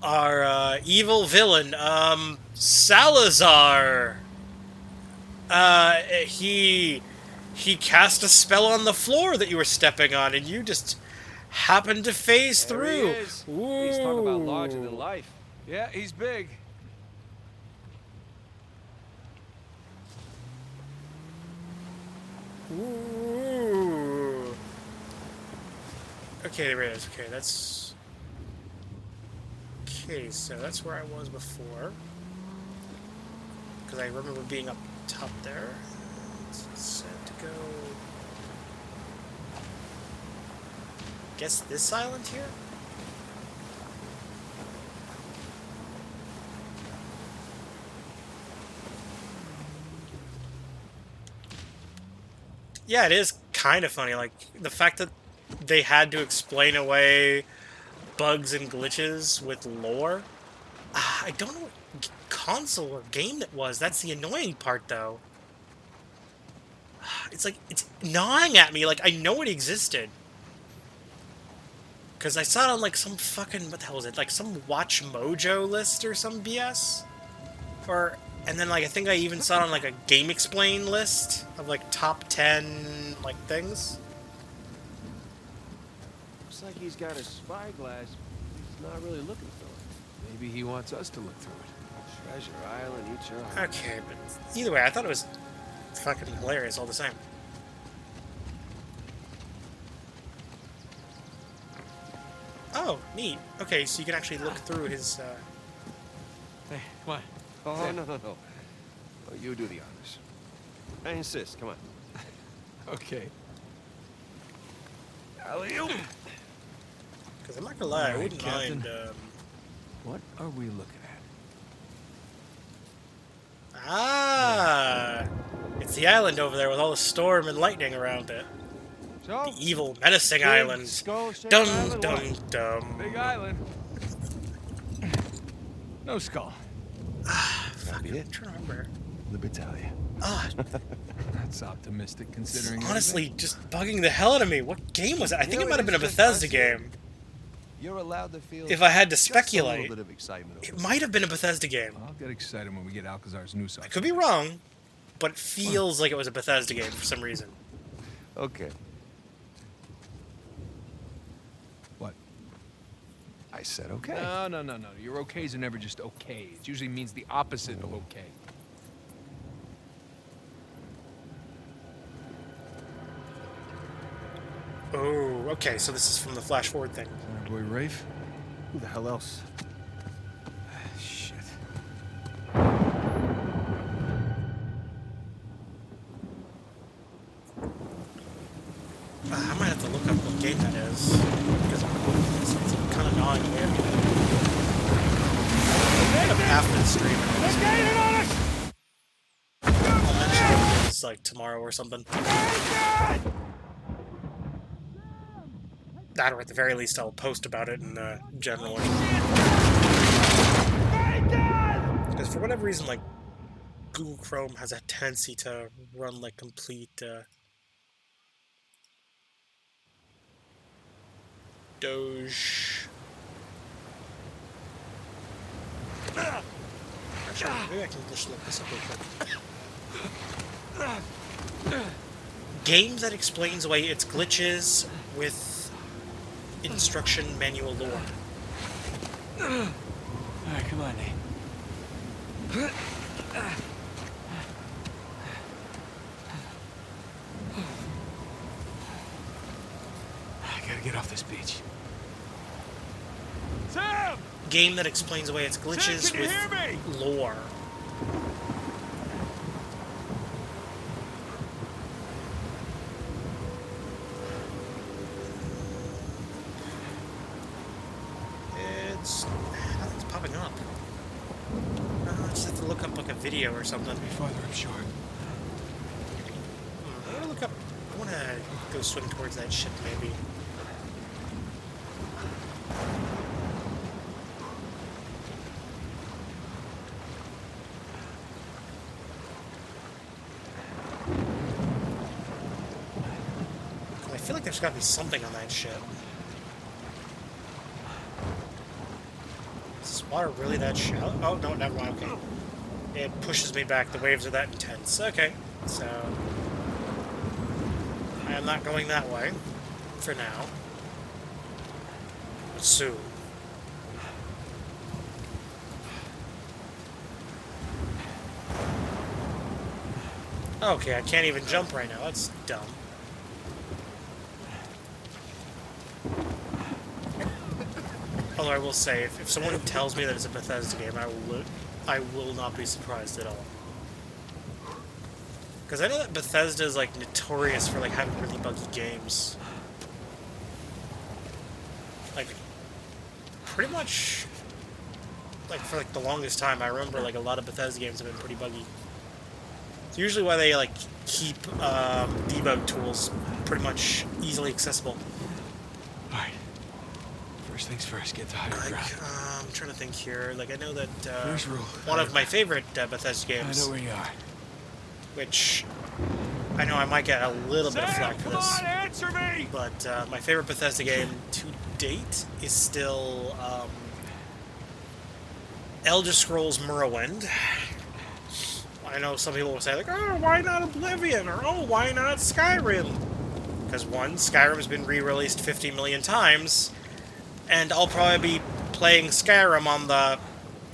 our evil villain, Salazar. He cast a spell on the floor that you were stepping on, and you just happened to phase There through. he is. He's talking about larger than life. Yeah, he's big. Ooh. Okay, there it is. Okay, that's... Okay, so that's where I was before. Because I remember being up top there. It's set to go... Guess this island here? Yeah, it is kind of funny. Like, the fact that they had to explain away bugs and glitches with lore. I don't know what console or game it was. That's the annoying part, though. It's like, it's gnawing at me. Like, I know it existed. Because I saw it on, like, some fucking, what the hell was it? Like, some Watch Mojo list or some BS? Or, and then, like, I think I even saw it on, like, a Game Explain list of, like, top 10, like, things. Looks like he's got a spyglass. He's not really looking through it. Maybe he wants us to look through it. Treasure Island, eat your heart. Okay, but either way, I thought it was fucking hilarious all the same. Oh, neat. Okay, so you can actually look through his, Hey, come on. Oh, Yeah. no. Oh, you do the honors. I insist. Come on. Okay. Alley-oop. because I'm not gonna lie, I Alright, wouldn't Captain. mind, What are we looking at? ah! It's It's the island over there with all the storm and lightning around it. So, The evil, menacing big island. skull-shaped Dum island, dum what? dum. Big island. No skull. That'd be I'm it. trying to remember. Libertalia. Ah, That's optimistic considering. honestly, just bugging the hell out of me. What game was it? I think it might have been a Bethesda game. You're allowed to feel If I had to just a little speculate, bit of excitement. it might have been a Bethesda game. I'll get excited when we get Alcazar's new side. I could be wrong, but it feels like it was a Bethesda game for some reason. Okay. What? I said okay. No. Your okays are never just okay. It usually means the opposite of okay. Oh, okay, so this is from the flash forward thing. Our boy Rafe? Who the hell else? Shit. I might have to look up what game that is. Because it's kind of gnawing me. I'll look up after the stream. I'll mention it it's like tomorrow or something. That, or at the very least, I'll post about it in general. Because for whatever reason, like, Google Chrome has a tendency to run like complete Doge. Actually, maybe I can just look this up real quick. Games that explains away its glitches with instruction manual lore. Alright, come on, Nate. I gotta get off this beach. Sam! Game that explains away its glitches Sam, can you hear me? with lore. Nothing's popping up. I just have to look up like a video or something. Farther upshore. I want to look up. I want to go swim towards that ship, maybe. I feel like there's got to be something on that ship. Is this water really that shallow? Oh, no, never mind. Okay. It pushes me back. The waves are that intense. Okay, so I am not going that way for now. But soon. Okay, I can't even jump right now. That's dumb. Although I will say, if someone tells me that it's a Bethesda game, I will not be surprised at all. Because I know that Bethesda is like notorious for like having really buggy games. Like, pretty much, like for like the longest time, I remember like a lot of Bethesda games have been pretty buggy. It's usually why they like keep debug tools pretty much easily accessible. Alright. First things first, get to higher Like, ground. I'm trying to think here. Like, I know that Where's Rule? one of my favorite Bethesda I games, know where you are. which I know I might get a little bit of Sam, flack for come this, on, answer me! but my favorite Bethesda game to date is still Elder Scrolls Morrowind. I know some people will say, like, oh, why not Oblivion? Or, oh, why not Skyrim? Because, one, Skyrim's been re-released 50 million times, and I'll probably be playing Skyrim on the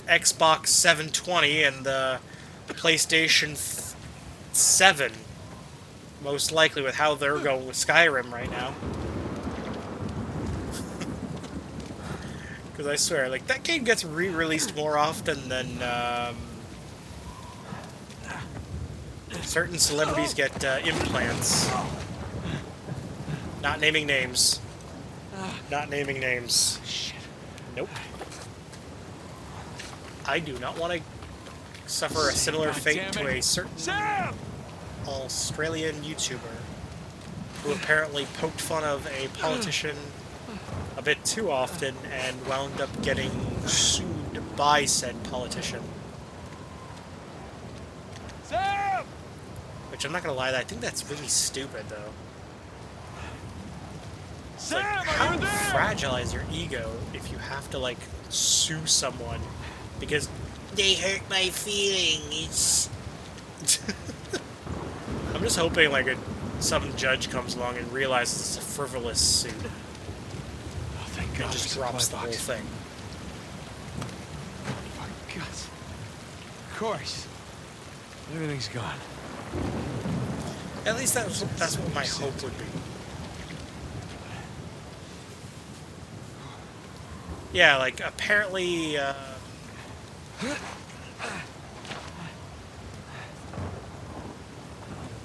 Xbox 720 and the PlayStation 7, most likely, with how they're going with Skyrim right now. Because I swear, like, that game gets re-released more often than certain celebrities get implants. Not naming names. Not naming names. Shit. Nope. I do not want to suffer a similar fate to a certain Sam! Australian YouTuber who apparently poked fun of a politician a bit too often and wound up getting sued by said politician. Sam! Which I'm not gonna lie, I think that's really stupid though. It's like, Sam, how are you there? fragile is your ego if you have to like sue someone because they hurt my feelings? I'm just hoping like some judge comes along and realizes it's a frivolous suit Oh, thank and God. just there's a drops the supply whole box. thing. My guts. Of course. Everything's gone. At least that's what my hope would be. Yeah, like apparently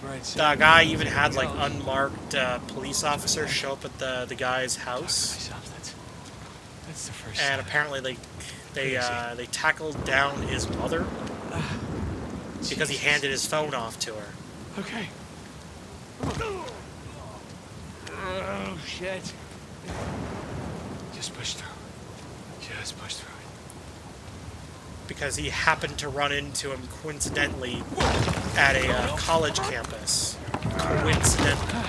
Right, the guy even had like unmarked police officers show up at the guy's house, That's the first and sign. apparently they tackled down his mother because he Jesus. handed his phone off to her. Okay. Oh, shit. Just push through. Just push through it. Because he happened to run into him coincidentally at a college campus. Coincidentally.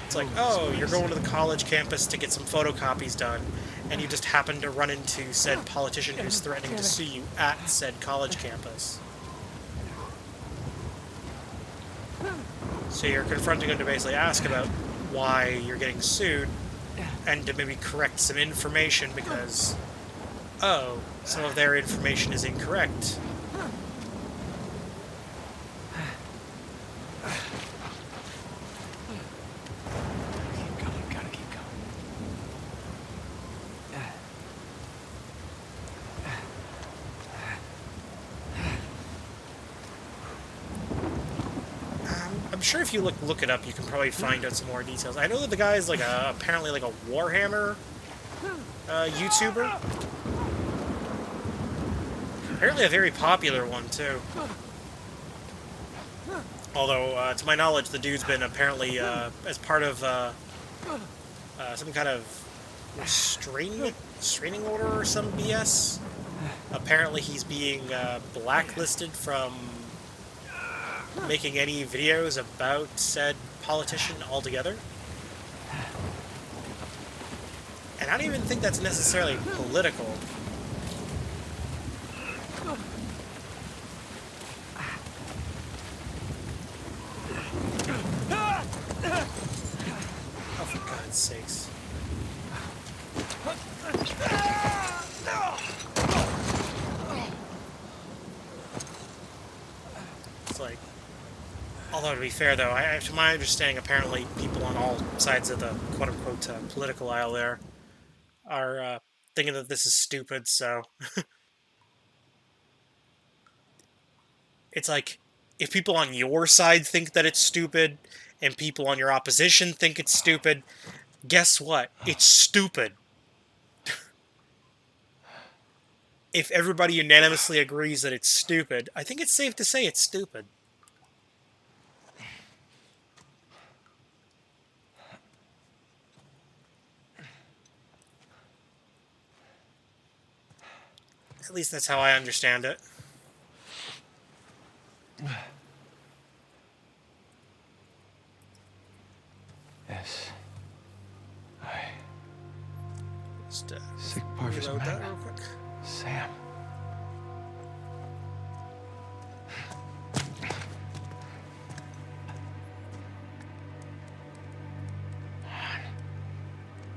It's like, oh, you're going to the college campus to get some photocopies done, and you just happen to run into said politician who's threatening to sue you at said college campus. So you're confronting him to basically ask about why you're getting sued, and to maybe correct some information because, oh, some of their information is incorrect. Keep going. Gotta keep going. I'm sure if you look it up, you can probably find out some more details. I know that the guy is like apparently like a Warhammer YouTuber. Apparently a very popular one too. Although, to my knowledge, the dude's been apparently as part of some kind of restraining order or some BS. Apparently, he's being blacklisted from making any videos about said politician altogether. And I don't even think that's necessarily political. Oh, for God's sakes. It's like, although to be fair though, to my understanding, apparently people on all sides of the quote-unquote political aisle there are thinking that this is stupid, so... It's like, if people on your side think that it's stupid, and people on your opposition think it's stupid, guess what? It's stupid. If everybody unanimously agrees that it's stupid, I think it's safe to say it's stupid. At least that's how I understand it. Yes. Just Sick Parvis reload that man. real quick. Sam.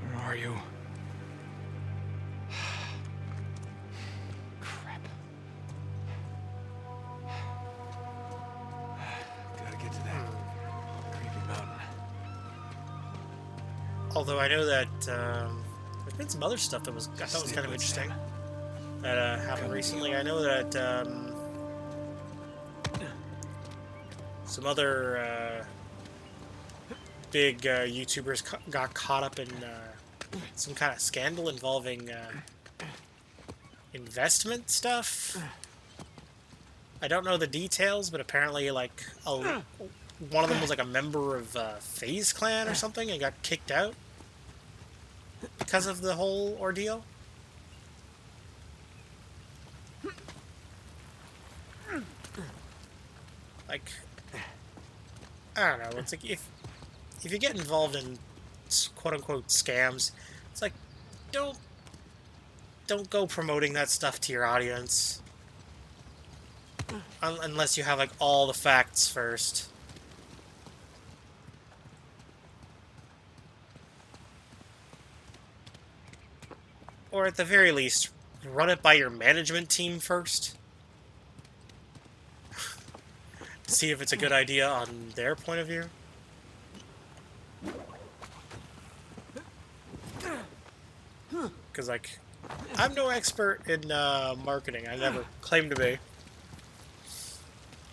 Where are you? Crap. Gotta get to that creepy mountain. Although I know that there's been some other stuff that I thought was kind of interesting that happened recently. I know that some other big YouTubers got caught up in some kind of scandal involving investment stuff. I don't know the details, but apparently, like, one of them was like a member of FaZe Clan or something and got kicked out because of the whole ordeal. Like, I don't know. It's like if you get involved in quote unquote scams, it's like don't go promoting that stuff to your audience unless you have like all the facts first. Or at the very least, run it by your management team first. See if it's a good idea on their point of view. Because, like, I'm no expert in marketing. I never claimed to be.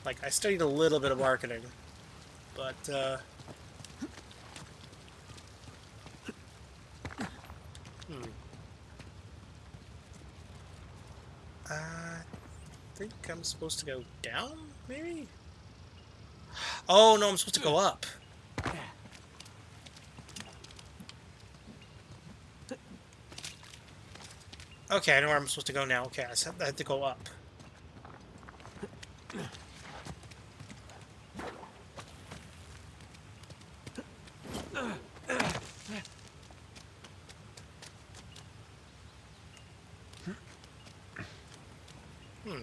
Like, I studied a little bit of marketing. But, I think I'm supposed to go down, maybe? Oh, no, I'm supposed to go up. Okay, I know where I'm supposed to go now. Okay, I have to go up.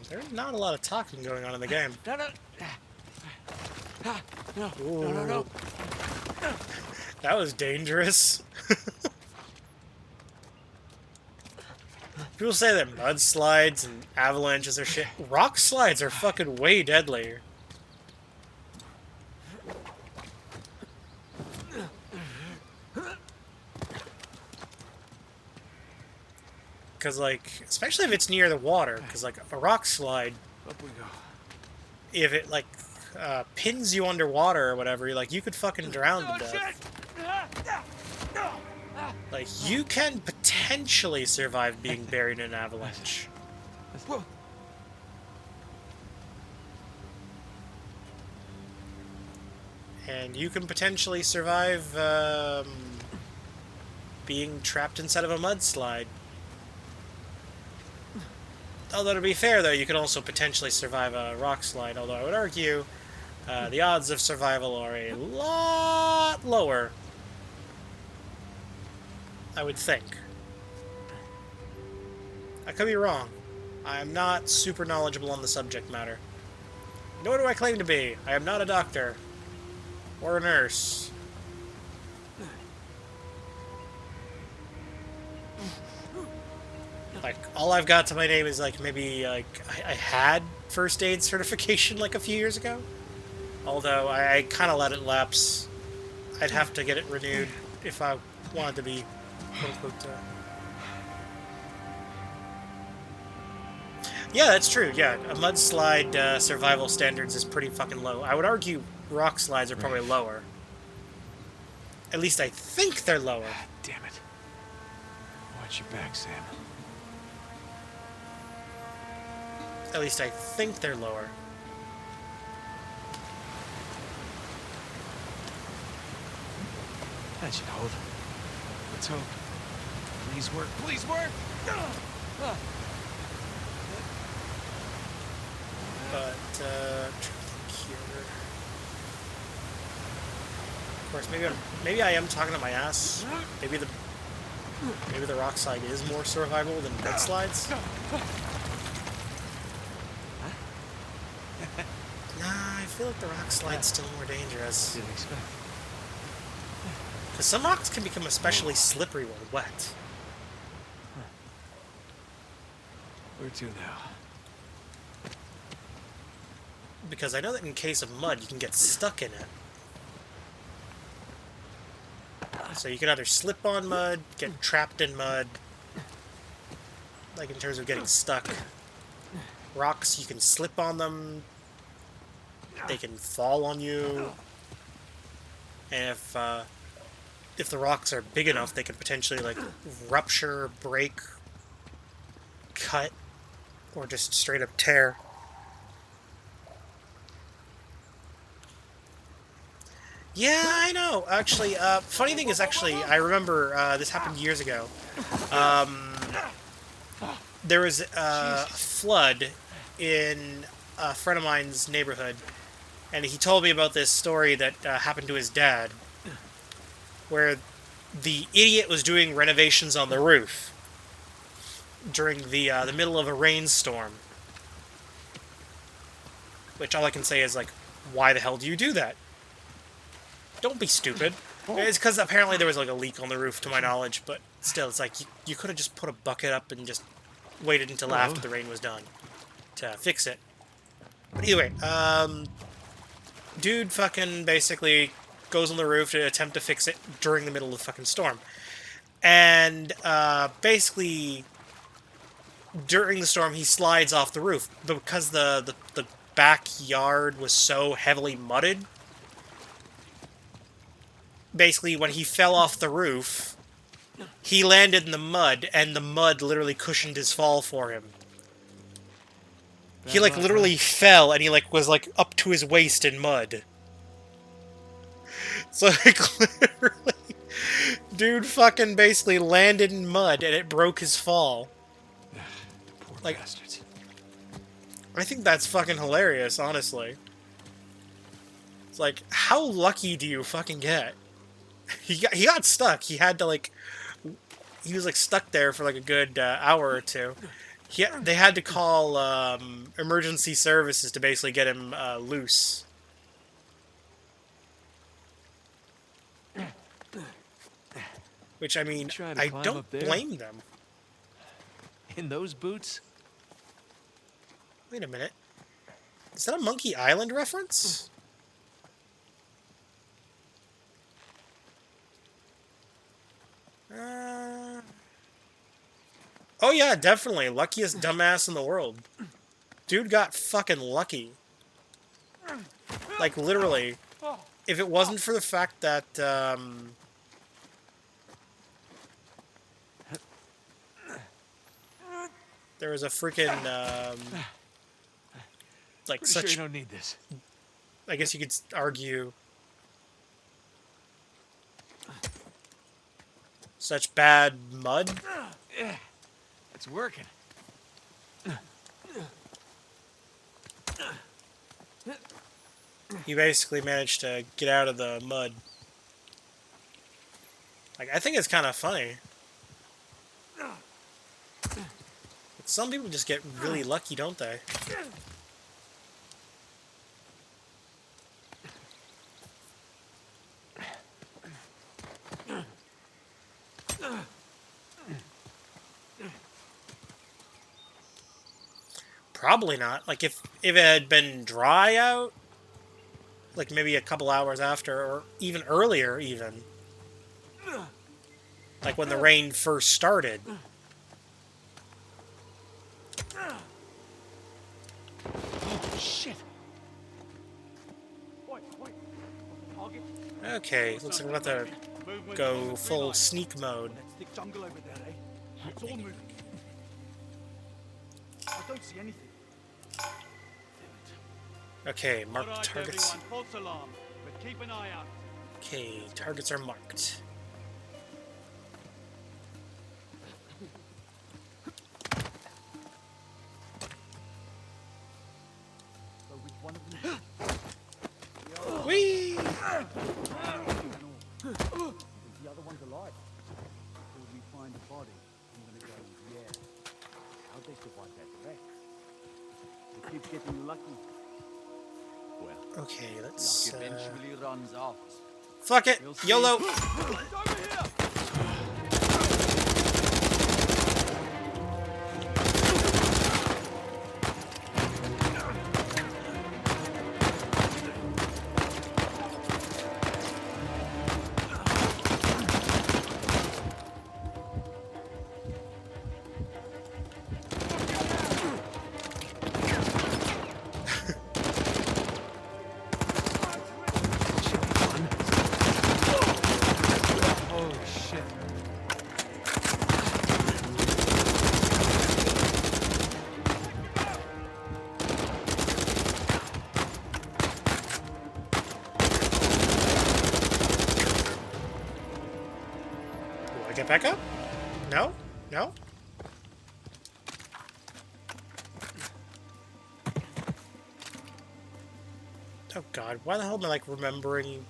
There's not a lot of talking going on in the game. No, no. No, Ooh. no, no, no. That was dangerous. People say that mudslides and avalanches are shit. Rock slides are fucking way deadlier. Because, like, especially if it's near the water, because, like, a rock slide, Up we go. if it, like, pins you underwater or whatever, you could fucking drown to death. Like, you can potentially survive being buried in an avalanche. Whoa. And you can potentially survive, being trapped inside of a mudslide. Although, to be fair, though, you can also potentially survive a rock slide, although I would argue the odds of survival are a lot lower. I would think. I could be wrong. I am not super knowledgeable on the subject matter. Nor do I claim to be. I am not a doctor. Or a nurse. Like, all I've got to my name is, like, maybe, like, I had first aid certification, like, a few years ago. Although, I kind of let it lapse. I'd have to get it renewed if I wanted to be, quote-unquote, Yeah, that's true, yeah. A mudslide survival standards is pretty fucking low. I would argue rock slides are probably lower. At least I think they're lower. Damn it. Watch your back, Sam. At least I think they're lower. That should hold. Let's hope. Please work. Please work. But, trying to think here. Of course, maybe I am talking to my ass. Maybe the rock slide is more survivable than mudslides. Nah, I feel like the rock slide's still more dangerous. Didn't expect. Because some rocks can become especially slippery when wet. Where to now? Because I know that in case of mud, you can get stuck in it. So you can either slip on mud, get trapped in mud, like in terms of getting stuck. Rocks, you can slip on them, they can fall on you, and if the rocks are big enough, they can potentially, like, rupture, break, cut, or just straight up tear. Yeah, I know. Actually, funny thing is, actually, I remember this happened years ago. Um, there was a flood in a friend of mine's neighborhood, and he told me about this story that happened to his dad, where the idiot was doing renovations on the roof during the middle of a rainstorm. Which all I can say is like, why the hell do you do that? Don't be stupid. It's because apparently there was like a leak on the roof, to my knowledge, but still, it's like you could have just put a bucket up and just waited until after the rain was done to fix it. But either way, dude fucking basically goes on the roof to attempt to fix it during the middle of the fucking storm. And basically, during the storm, he slides off the roof. But because the backyard was so heavily mudded, basically, when he fell off the roof, he landed in the mud, and the mud literally cushioned his fall for him. He, like, literally fell, and he, like, was, like, up to his waist in mud. So, like, literally, dude fucking basically landed in mud, and it broke his fall. Poor Like- bastards. I think that's fucking hilarious, honestly. It's like, how lucky do you fucking get? He got stuck. He had to, like... He was, like, stuck there for, like, a good hour or two. They had to call emergency services to basically get him loose. Which, I mean, Try to I climb don't up there? blame them. In those boots? Wait a minute. Is that a Monkey Island reference? Oh yeah, definitely. Luckiest dumbass in the world. Dude got fucking lucky. Like, literally. If it wasn't for the fact that, there was a freaking, like, Pretty such... sure you don't need this. I guess you could argue... Such bad mud? It's working. He basically managed to get out of the mud. Like, I think it's kind of funny. Some people just get really lucky, don't they? Probably not. Like, if it had been dry out, like maybe a couple hours after, or even earlier, even. Like when the rain first started. Oh, shit. Okay, looks like we're about to go full sneak mode. Thick jungle over there, eh? It's all moving. I don't see anything. Okay, mark All right, targets. everyone, false alarm, but keep an eye out. Okay, targets are marked. So which one of them? Whee! The other one's alive. Till we find the body, I'm gonna go, yeah. How'd they survive that wreck? They keep getting lucky. Well, Okay, let's. luck eventually runs out. Fuck it! We'll see. YOLO! It's over here! I get back up? No? No? Oh god, why the hell am I like remembering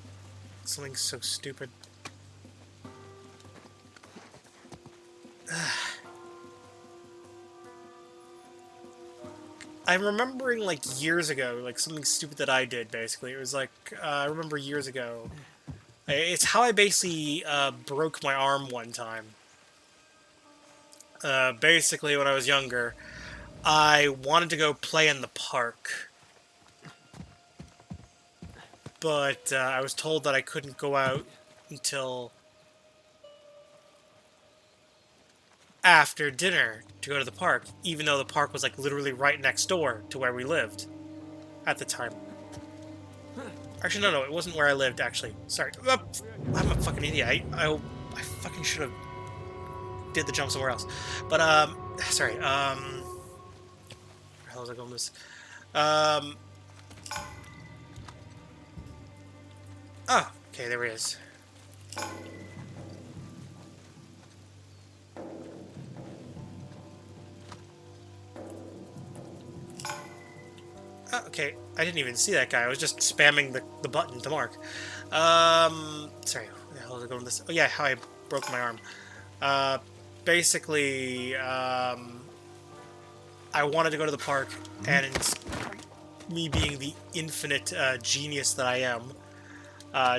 something so stupid? I'm remembering like years ago, like something stupid that I did basically. It was like, I remember years ago. It's how I basically broke my arm one time. Basically, when I was younger, I wanted to go play in the park. But I was told that I couldn't go out until after dinner to go to the park, even though the park was like literally right next door to where we lived at the time. Actually, no, it wasn't where I lived, actually. Sorry. I'm a fucking idiot. I fucking should have did the jump somewhere else. But, sorry, where the hell was I going with this? Oh, okay, there he is. Oh, okay, I didn't even see that guy. I was just spamming the button to mark. Sorry, where the hell was I going with this? Oh yeah, how I broke my arm. Basically, I wanted to go to the park, and me being the infinite genius that I am,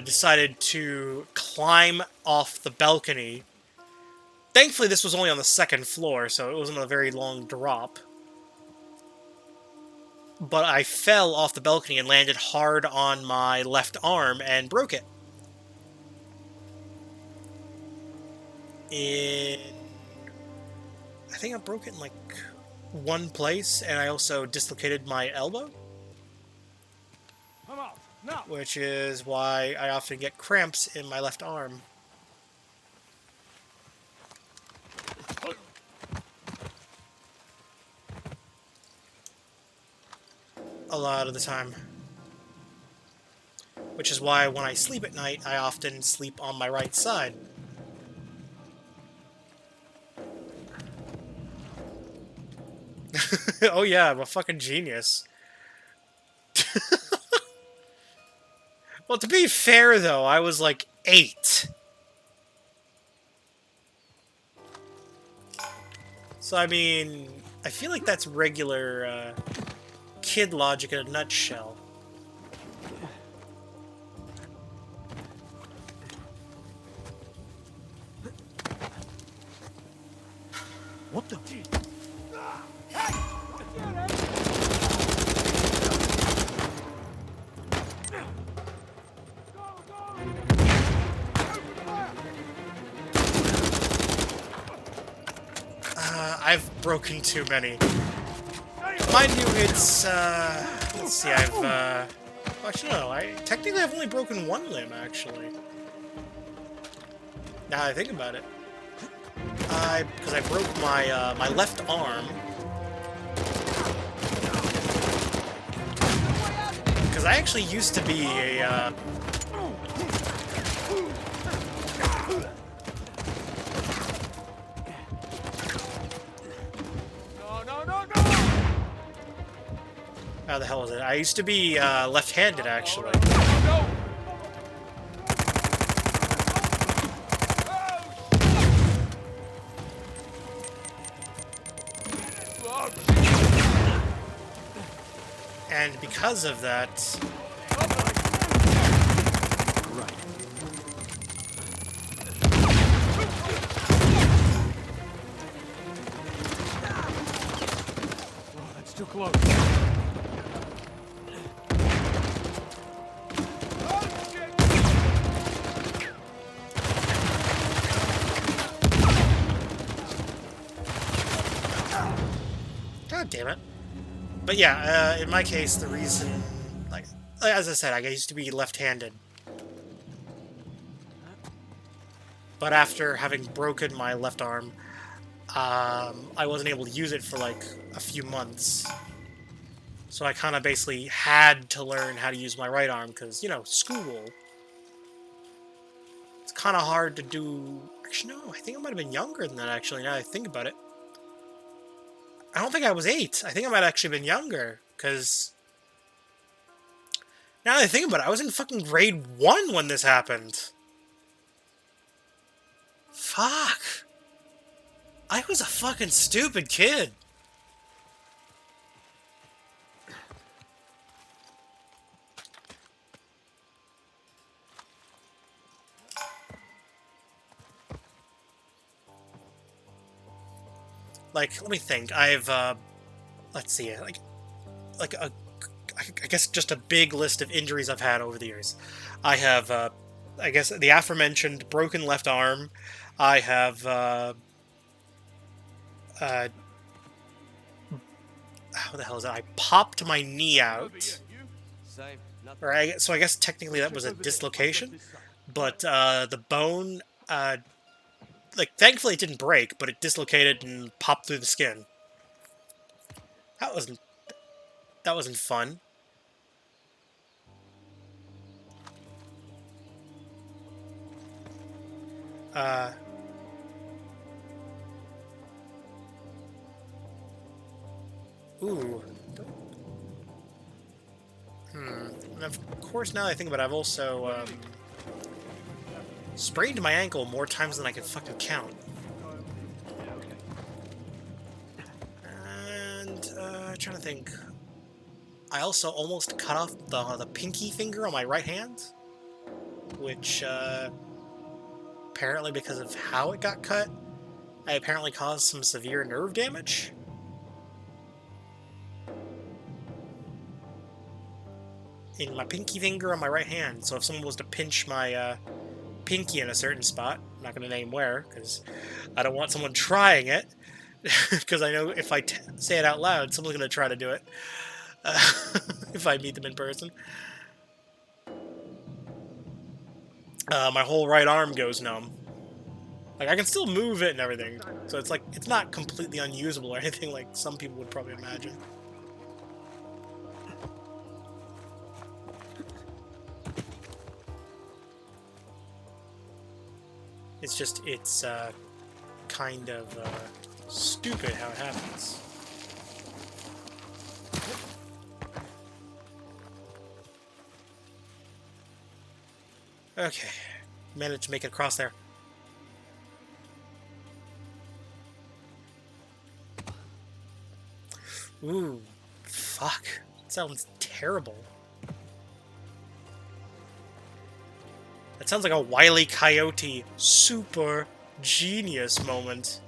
decided to climb off the balcony. Thankfully, this was only on the second floor, so it wasn't a very long drop. But I fell off the balcony and landed hard on my left arm and broke it. I think I broke it in like one place, and I also dislocated my elbow. Come on, no. Which is why I often get cramps in my left arm. A lot of the time. Which is why when I sleep at night, I often sleep on my right side. Oh yeah, I'm a fucking genius. Well, to be fair though, I was like 8. So I mean, I feel like that's regular kid logic in a nutshell. What the? I've broken too many. Mind you, it's, let's see, actually, no, technically I've only broken one limb, actually. Now that I think about it. Because I broke my, my left arm. Because I actually used to be a, how the hell was it? I used to be left-handed, actually. No. And because of that... Oh, that's too close. God damn it. But yeah, in my case, the reason, like, as I said, I used to be left-handed. But after having broken my left arm, I wasn't able to use it for like a few months. So I kind of basically had to learn how to use my right arm, because, you know, school. It's kind of hard to do... Actually, no, I think I might have been younger than that, actually, now that I think about it. I don't think I was 8. I think I might have actually been younger, because... Now that I think about it, I was in fucking grade 1 when this happened. Fuck. I was a fucking stupid kid. Like, let me think. I've, let's see, like a, I guess just a big list of injuries I've had over the years. I have, I guess the aforementioned broken left arm. I have, how the hell is that? I popped my knee out. Same. Nothing. Or so I guess technically that was a dislocation. But, the bone, like, thankfully it didn't break, but it dislocated and popped through the skin. That wasn't fun. Ooh. And of course, now that I think about it, I've also, sprained my ankle more times than I can fucking count. And, trying to think. I also almost cut off the pinky finger on my right hand, which, apparently because of how it got cut, I apparently caused some severe nerve damage. In my pinky finger on my right hand, so if someone was to pinch my, pinky in a certain spot, I'm not going to name where, because I don't want someone trying it, because I know if I say it out loud, someone's going to try to do it, if I meet them in person. My whole right arm goes numb. Like, I can still move it and everything, so it's like, it's not completely unusable or anything like some people would probably imagine. It's just, it's, kind of, stupid how it happens. Okay. Managed to make it across there. Ooh. Fuck. That sounds terrible. That sounds like a Wile E. Coyote super genius moment.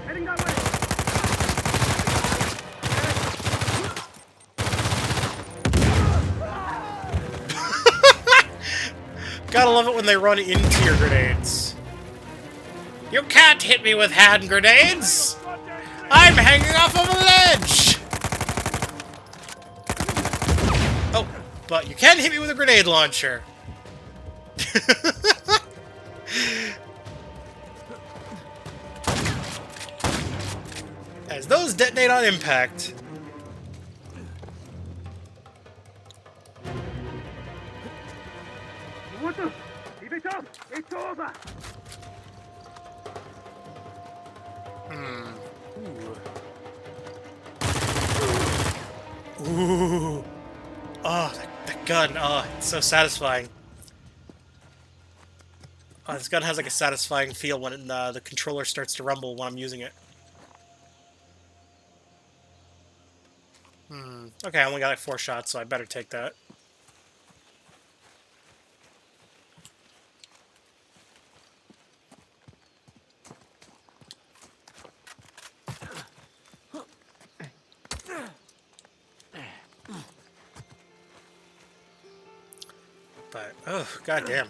Heading that way! Gotta love it when they run into your grenades. You can't hit me with hand grenades! I'm hanging off of a ledge! Oh, but you can hit me with a grenade launcher. As those detonate on impact. Keep it up! It's over! Ooh. Oh, that gun. Oh, it's so satisfying. Oh, this gun has like a satisfying feel when the controller starts to rumble when I'm using it. Okay, I only got like 4 shots, so I better take that. But, oh, goddamn.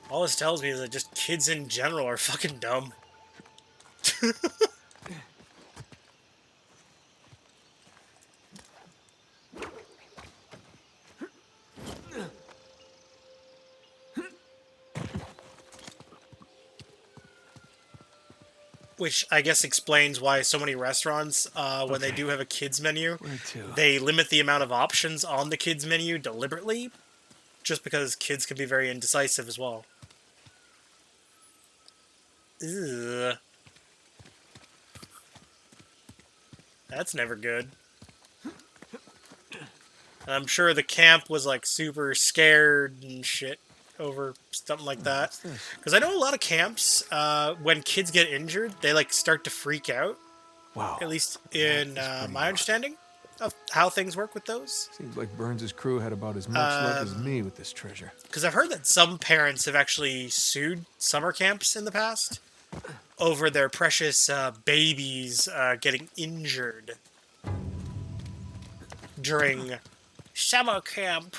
All this tells me is that just kids in general are fucking dumb. which I guess explains why so many restaurants, when they Okay. do have a kids menu, Where to? they limit the amount of options on the kids menu deliberately, just because kids can be very indecisive as well. Ugh. That's never good. And I'm sure the camp was like super scared and shit over something like that. What's this? Because I know a lot of camps, when kids get injured, they like start to freak out. Wow. At least in That is pretty my rough. understanding of how things work with those. Seems like Burns' crew had about as much luck as me with this treasure. Because I've heard that some parents have actually sued summer camps in the past over their precious babies getting injured during summer camp.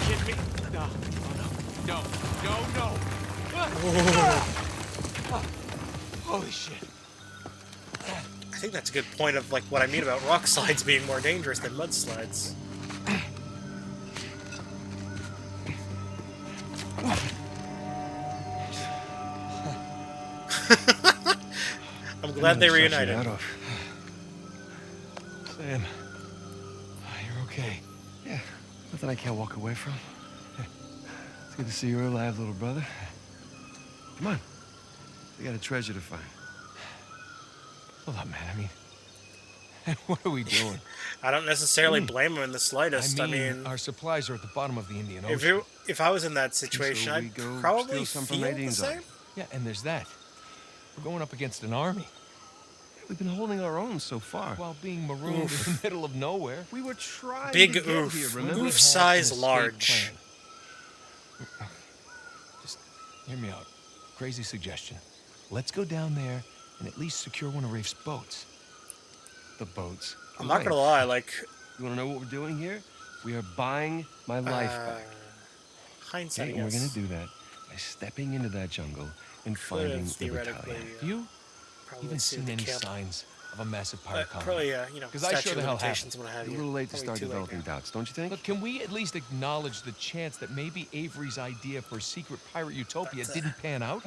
Kidding me? No. No. No. No. Holy shit. I think that's a good point of like what I mean about rock slides being more dangerous than mudslides. I'm glad they reunited. Sam, you're okay. Yeah, nothing I can't walk away from. It's good to see you're alive, little brother. Come on. We got a treasure to find. Hold on, man. I mean, what are we doing? I don't necessarily blame him in the slightest. I mean, our supplies are at the bottom of the Indian if Ocean. if I was in that situation, So we I'd go probably steal some from feel the Nadine's same. army. Yeah, and there's that. We're going up against an army We've been holding our own so far. while being marooned in the middle of nowhere. We were trying Big to get oof. here, We remember? Oof had size an escape large. plan. Just hear me out. Crazy suggestion. Let's go down there and at least secure one of Rafe's boats. The boats. I'm not gonna lie, like You want to know what we're doing here? We are buying my life back. hindsight, Okay, I and we're guess. gonna do that by stepping into that jungle and Could finding have the theoretically battalion. Have you probably even sued seen the any camp. signs of a massive pirate colony? Probably, you know, 'Cause I sure statute the of hell limitations and what have A you. little late to Probably start too late developing now. doubts, don't you think? Look, can we at least acknowledge the chance that maybe Avery's idea for secret pirate utopia didn't pan out?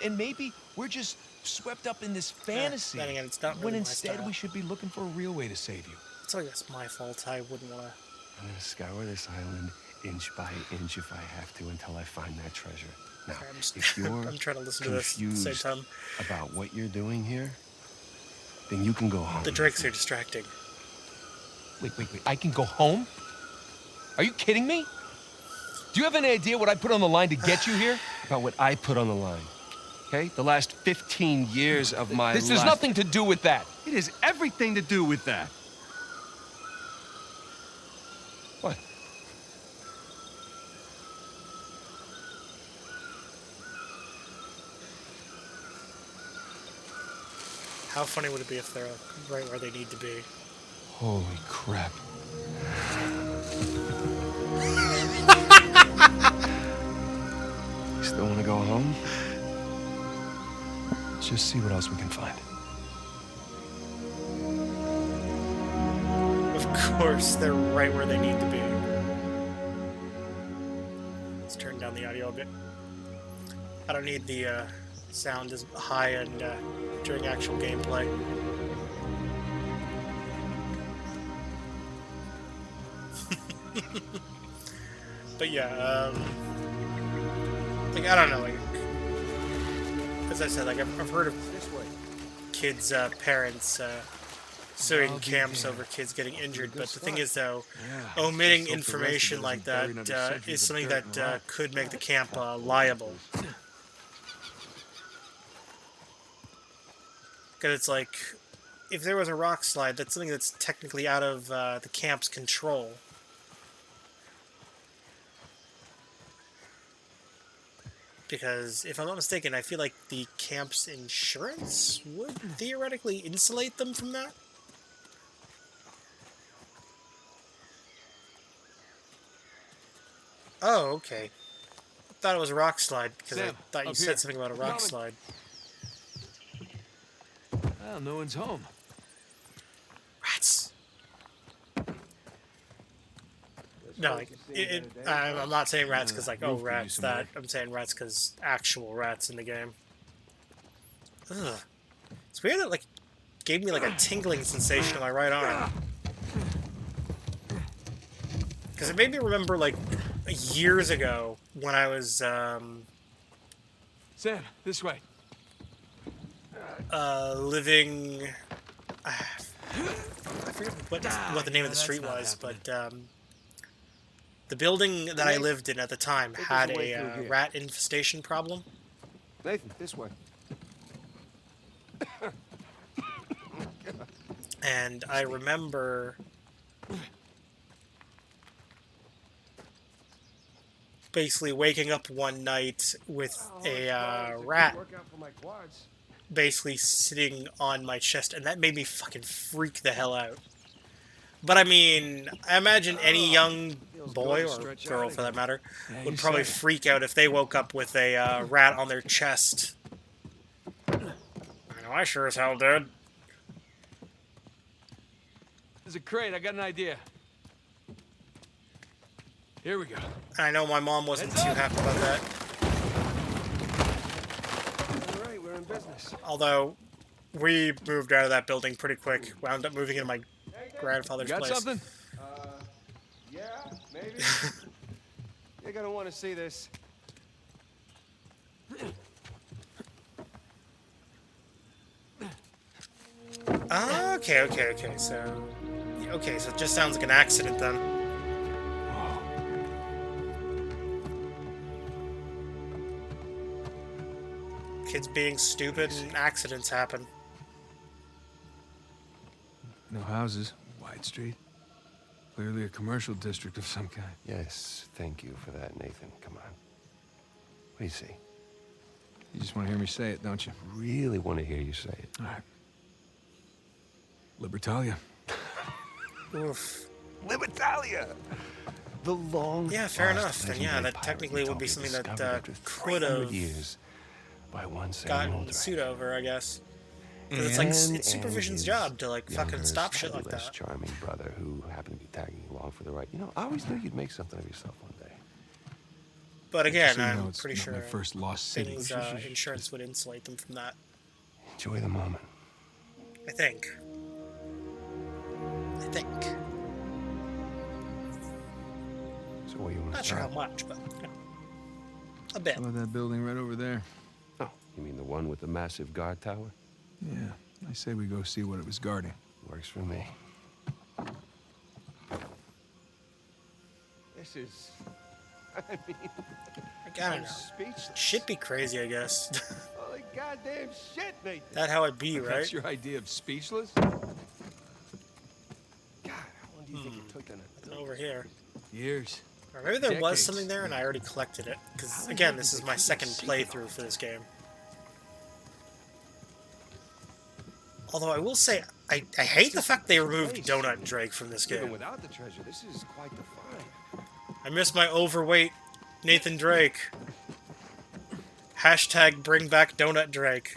And maybe we're just swept up in this fantasy. then again, it's not when really my instead style. we should be looking for a real way to save you. It's like that's my fault. I wouldn't want to. I'm gonna scour this island inch by inch if I have to until I find that treasure. Now, I'm, just, if you're I'm trying to listen to this at the confused same time. about what you're doing here, then you can go home. The drinks are distracting. Wait. I can go home? Are you kidding me? Do you have any idea what I put on the line to get you here? About what I put on the line. Okay? The last 15 years of my This life. has nothing to do with that. It has everything to do with that. What? How funny would it be if they're right where they need to be? Holy crap. You still want to go home? Let's just see what else we can find. Of course, they're right where they need to be. Let's turn down the audio a bit. I don't need the sound as high and during actual gameplay. But yeah, like I don't know, like as I said, like I've heard of This way. kids' parents suing I'll be camps there. over kids getting injured. good But the thing spot. is, though, Yeah. omitting Just hope the rest of information it like isn't that buried under centuries is of something dirt that and rock. could make the camp liable. Because it's like, if there was a rock slide, that's something that's technically out of the camp's control. Because, if I'm not mistaken, I feel like the camp's insurance would theoretically insulate them from that. Oh, okay. I thought it was a rock slide, because I Sam, thought you up said here. something about a rock Coming. slide. Well, no one's home. Rats! The No, like I'm not saying rats because like oh roof could use rats some that. work. I'm saying rats because actual rats in the game. Ugh. It's weird that like gave me like a tingling sensation in my right arm. Because it made me remember like years ago when I was Sam, this way. living. I forget what the name of the that's street not was, happening. but the building that I lived in at the time had us a way a through here. rat infestation problem. Nathan, this way. And I remember basically waking up one night with a rat Workout for my quads. basically sitting on my chest, and that made me fucking freak the hell out. But I mean, I imagine any young boy or girl, for that matter, would probably freak out if they woke up with a rat on their chest. I know I sure as hell did. There's a crate. I got an idea. Here we go. I know my mom wasn't too happy about that. All right, we're in business. Although, we moved out of that building pretty quick. Wound up moving into my grandfather's Got place. something? Yeah, maybe. You're gonna want to see this. Okay. So it just sounds like an accident then. Kids being stupid and accidents happen. No houses. Wide street. Clearly a commercial district of some kind. Yes, thank you for that, Nathan. Come on. What do you see? You just want to hear me say it, don't you? Really want to hear you say it. All right. Libertalia. Oof. Libertalia! The long. Yeah, fair lost enough. Then legendary yeah, that pirate technically would be utopia something that discovered after could 300 have years by one Samuel gotten Drake. sued over, I guess. 'Cause it's like And it's Supervision's his job to like fucking younger, stop shit like slightly less that. charming brother who happened to be tagging along for the ride. You know, I always knew you'd make something of yourself one day. But again, So you know I'm it's pretty not sure my first lost city. things insurance would insulate them from that. Enjoy the moment. I think. So what you want to Not sure how start? much, but you know, a bit. How about that building right over there? Oh, you mean the one with the massive guard tower? Yeah. I say we go see what it was guarding. Works for me. This is... I mean... I don't know. Speechless. Should be crazy, I guess. Holy goddamn shit, Nathan. That how it be, right? That's your idea of speechless? God, how long do you think it took them to... Over here. Years. Or maybe there was Decades. something there and I already collected it. Because, again, this is my second playthrough for this game. Although I will say, I hate the fact they removed Donut Drake from this Even game. without the treasure, this is quite the find. I miss my overweight Nathan Drake. Hashtag bring back Donut Drake.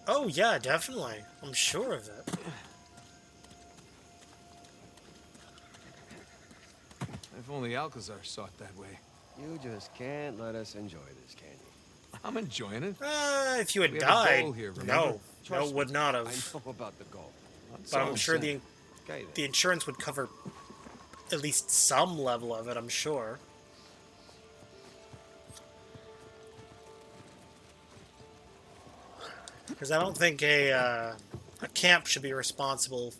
Oh yeah, definitely. I'm sure of it. If only Alcazar saw it that way. You just can't let us enjoy this, can you? I'm enjoying it. If you had We have a died, goal here, remember? no, Trust would me, not I have. know about the goal. But I'm sure the Okay, the insurance would cover at least some level of it. I'm sure. Because I don't think a camp should be responsible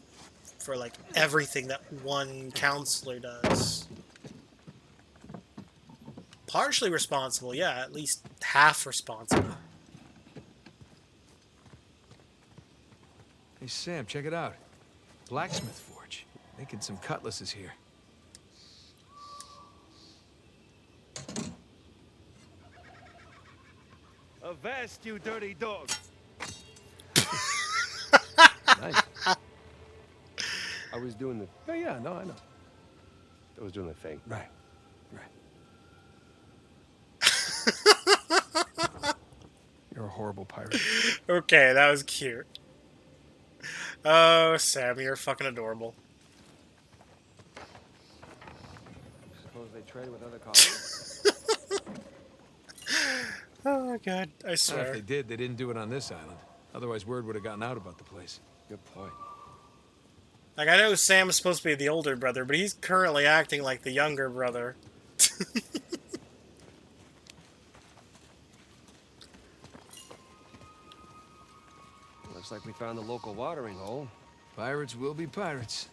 for like everything that one counselor does. Partially responsible, yeah, at least half responsible. Hey, Sam, check it out. Blacksmith forge. Making some cutlasses here. Avast, you dirty dog! Nice. I was doing the... Oh, yeah, no, I know. I was doing the thing. Right. Right. You're a horrible pirate. Okay, that was cute. Oh, Sam, you're fucking adorable. Suppose they trade with other colonies? Oh my god, I If swear. they did, they didn't do it on this island. Otherwise, word would have gotten out about the place. Good point. Like, I know Sam is supposed to be the older brother, but he's currently acting like the younger brother. Looks like we found the local watering hole. Pirates will be pirates.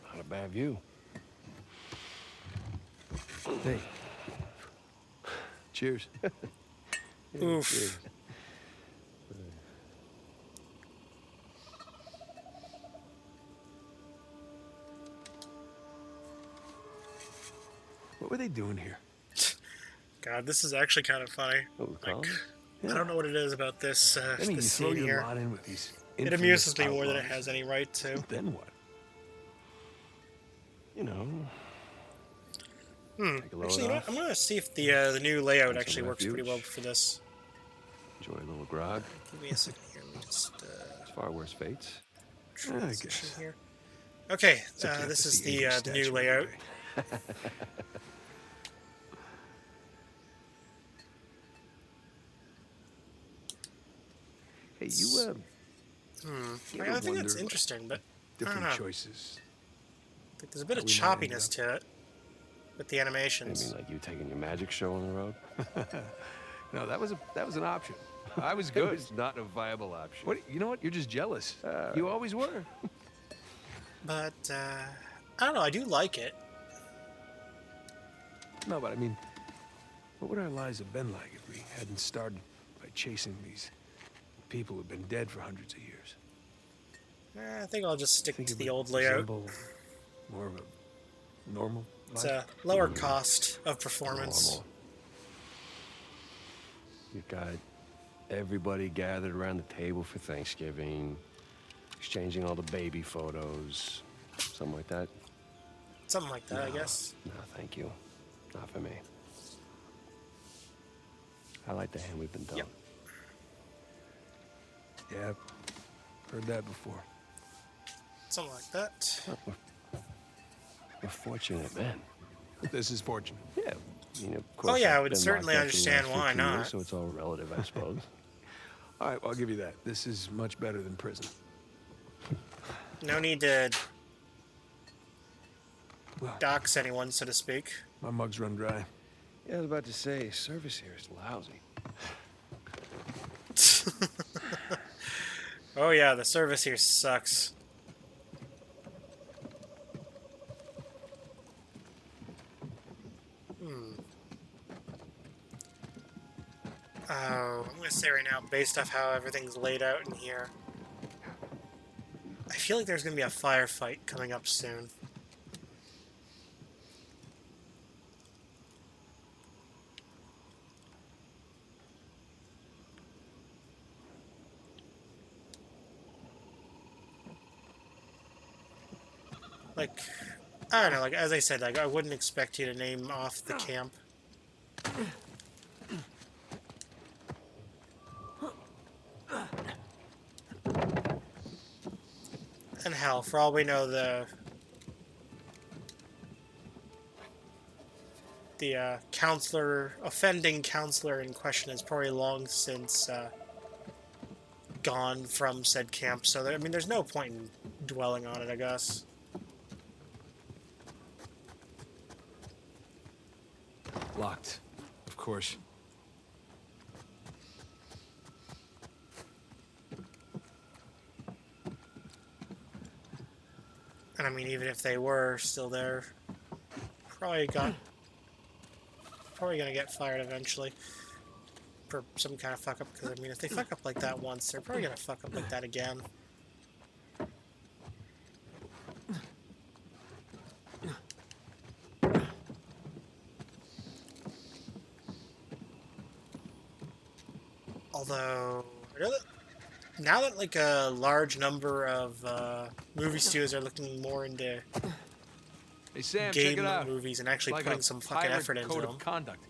Not a bad view. Hey. Cheers. Oof. Cheers. What were they doing here? God, this is actually kind of funny. What we call it? I don't know what it is about this, I mean, you this throw scene your here. lot in with these. It infamous amuses me more than it outlaws. has any right to. Then what? You know, Hmm. Take a load Actually, you know what? off. I'm gonna see if the new layout Some actually works pretty well refuge. for this. enjoy a little grog. Give me a second here. Let me just It's far worse fates. transition guess. here. Okay, Except you have this to is see the Avery's the new statue layout. every day. Hey, you You I ever think that's wonder, interesting, but I don't Different know. choices. Like, there's a bit of we might end choppiness up. to it with the I animations. mean, like you taking your magic show on the road? No, that was an option. I was It good. was not a viable option. What? You know what? You're just jealous. You always were. But I don't know. I do like it. No, but I mean, what would our lives have been like if we hadn't started by chasing these people who've been dead for hundreds of years? I think I'll just stick Think to it the would old layout. resemble more of a normal It's life? a lower cost of performance. Normal. You got everybody gathered around the table for Thanksgiving, exchanging all the baby photos, something like that. Something like that, I No. guess. No, thank you. Not for me. I like the hand we've been dealt. Yep. Yeah, heard that before. Something like that. We're fortunate men. This is fortunate. Yeah. I mean, of course, Oh, yeah, I I've would been certainly locked up for the understand last why 15 years, not. So it's all relative, I suppose. All right, well, I'll give you that. This is much better than prison. No need to Well, dox anyone, so to speak. my mug's run dry. Yeah, I was about to say, service here is lousy. Oh yeah, the service here sucks. Oh, I'm gonna say right now, based off how everything's laid out in here, I feel like there's gonna be a firefight coming up soon. Like, I don't know, like, as I said, like, I wouldn't expect you to name off the camp. And hell, for all we know, the offending counselor in question is probably long since gone from said camp. So, I mean, there's no point in dwelling on it, I guess. Locked, of course. And I mean, even if they were still there, probably gonna get fired eventually for some kind of fuck up. Because I mean, if they fuck up like that once, they're probably gonna fuck up like that again. Although I know that now that like a large number of movie studios are looking more into Hey, Sam, check game it out. movies and actually Like putting a some fucking pirate effort into code them. of conduct.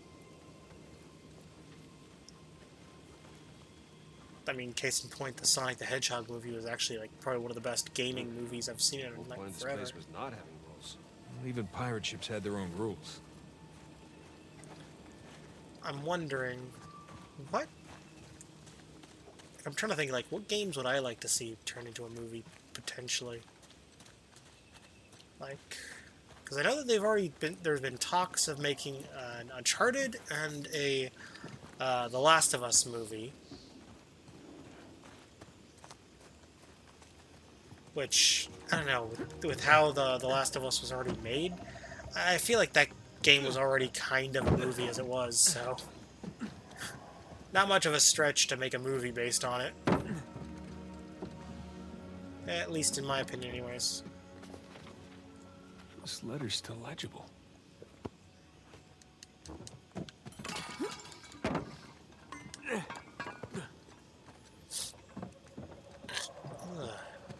I mean, case in point, the Sonic the Hedgehog movie was actually like probably one of the best gaming movies I've seen in The whole like point of this forever. place was not having rules. Even pirate ships had their own rules. I'm wondering what. I'm trying to think like what games would I like to see turn into a movie potentially. Like, because I know that there's been talks of making an Uncharted and a The Last of Us movie. Which, I don't know, with how the Last of Us was already made, I feel like that game was already kind of a movie as it was, so... Not much of a stretch to make a movie based on it. At least in my opinion, anyways. This letter's still legible.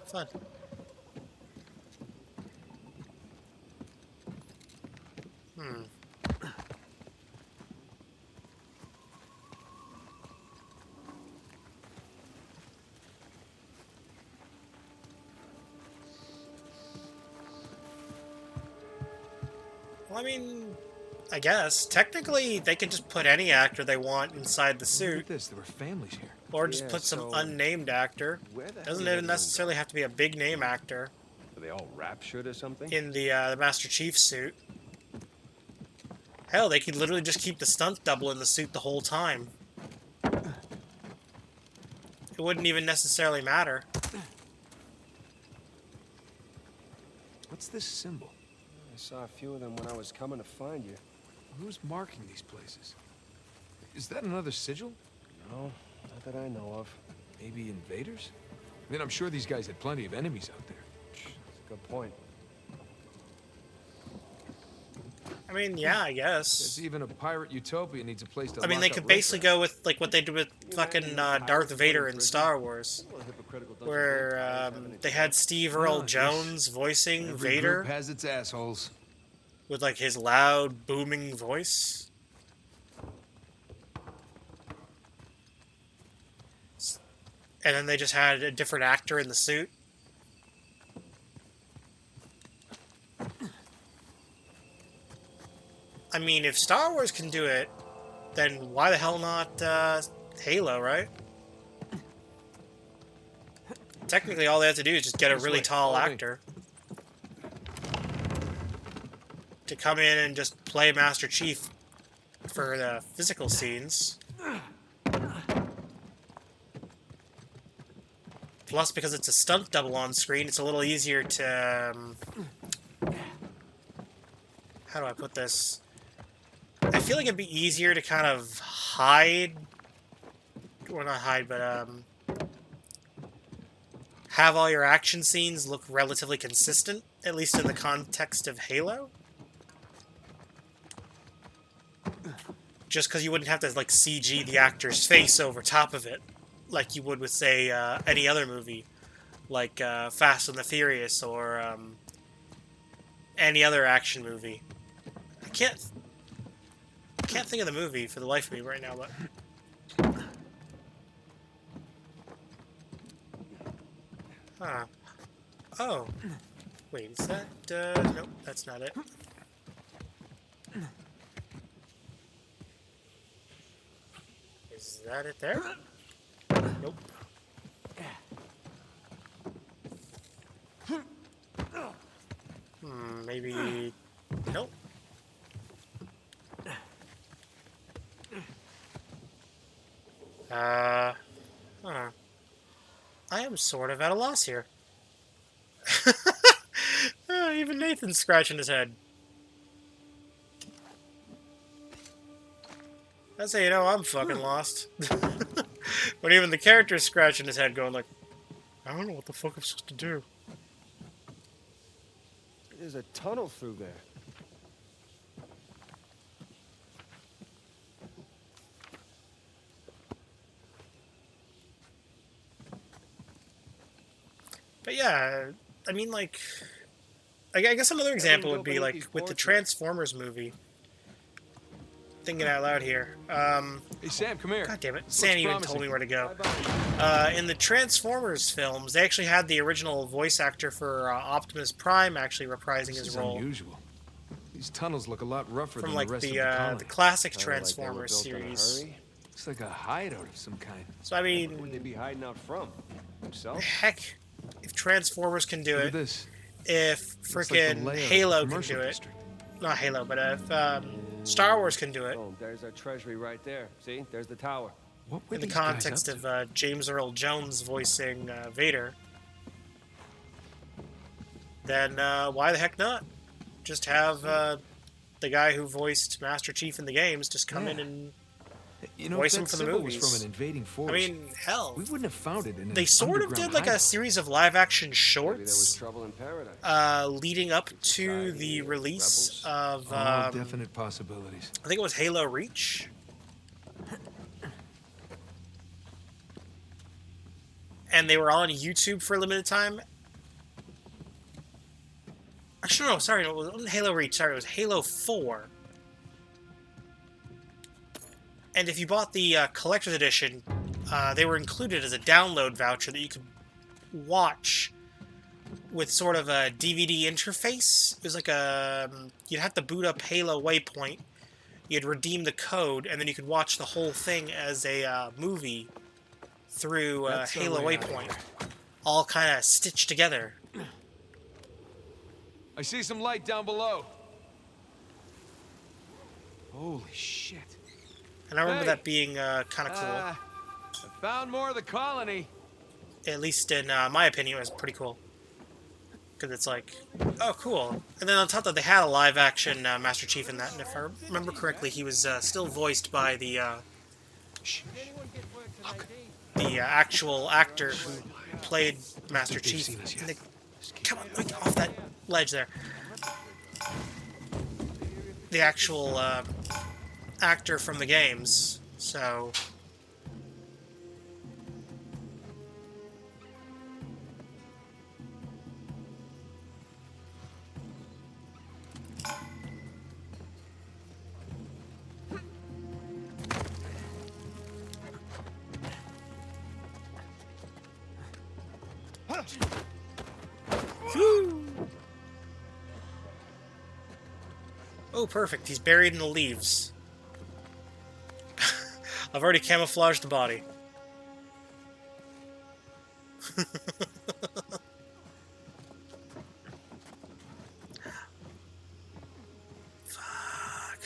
Fun. Well, I mean, I guess technically they could just put any actor they want inside the Look suit, at this. There were families here. or just Yeah, put some so unnamed actor. where the hell Doesn't did even everyone necessarily have to be a big name actor go? Are they all rap shit or something? in the Master Chief suit. Hell, they could literally just keep the stunt double in the suit the whole time. It wouldn't even necessarily matter. What's this symbol? I saw a few of them when I was coming to find you. Who's marking these places? Is that another sigil? No, not that I know of. Maybe invaders? I mean, I'm sure these guys had plenty of enemies out there. That's a good point. I mean, yeah, I guess. Guess even a pirate utopia needs a place to I mean, lock they up could basically riffraff. go with like what they did with fucking Darth Vader in Star Wars, where they had Steve Earl Ah, yes. Jones voicing Every Vader group has its assholes. with like his loud, booming voice. And then they just had a different actor in the suit. I mean, if Star Wars can do it, then why the hell not Halo, right? Technically, all they have to do is just get a This really way, tall follow me. actor to come in and just play Master Chief for the physical scenes. Plus, because it's a stunt double on screen, it's a little easier to... how do I put this? I feel like it'd be easier to kind of hide... Or not hide, but have all your action scenes look relatively consistent, at least in the context of Halo. Just because you wouldn't have to like CG the actor's face over top of it, like you would with, say, any other movie, like Fast and the Furious or any other action movie. I can't think of the movie for the life of me right now, but. Huh. Oh. Wait, is that, nope, that's not it. Is that it there? Nope. Maybe... Nope. Huh. I am sort of at a loss here. Even Nathan's scratching his head. That's how you know I'm fucking lost. When even the character's scratching his head going like, I don't know what the fuck I'm supposed to do. There's a tunnel through there. yeah, I mean, like, I guess another example would be beneath like these with the porches. Transformers movie. Thinking out loud here. Hey, Sam, come here. God damn it, Looks Sandy even promising. told me where to go. Bye-bye. In the Transformers films, they actually had the original voice actor for Optimus Prime actually reprising This his is role unusual. These tunnels look a lot rougher from than like the rest of the the colony. classic Kinda like they were Transformers built in a series. hurry. Looks like a hideout of some kind. So I Where would they mean, be hiding out from? Themselves? heck, if Transformers can do Look it, at this. if Looks like the freaking layout of a Halo can commercial do it, district. not Halo, but if Star Wars can do it, Oh, there's our treasury right there. See? There's the tower. What were in the these guys context up of to? James Earl Jones voicing Vader, then why the heck not? Just have the guy who voiced Master Chief in the games just come in Yeah. and You know, voice if him that for the symbol was movies. from an invading force, I mean, hell, we wouldn't have found it in they an sort of did underground like a hideout. series of live-action Maybe there was shorts trouble in paradise. leading up to Society, the release rebels. of All definite possibilities. I think it was Halo Reach. And they were on YouTube for a limited time. Actually, no, sorry, no, it wasn't Halo Reach. Sorry, it was Halo 4. And if you bought the collector's edition, they were included as a download voucher that you could watch with sort of a DVD interface. It was like a... you'd have to boot up Halo Waypoint. You'd redeem the code, and then you could watch the whole thing as a movie through That's our Halo way out of Waypoint. here. All kind of stitched together. I see some light down below. Holy shit. And I remember Hey! that being kind of cool. I found more of the colony. At least in my opinion, it was pretty cool. Because it's like, oh, cool. And then on top of that, they had a live-action Master Chief in that. And if I remember correctly, he was still voiced by the actual actor who played Master think they've Chief. seen us yet. And they- come on, let me get off that ledge there. The actual actor from the games. So... Whew. Oh, perfect. He's buried in the leaves. I've already camouflaged the body. Fuck.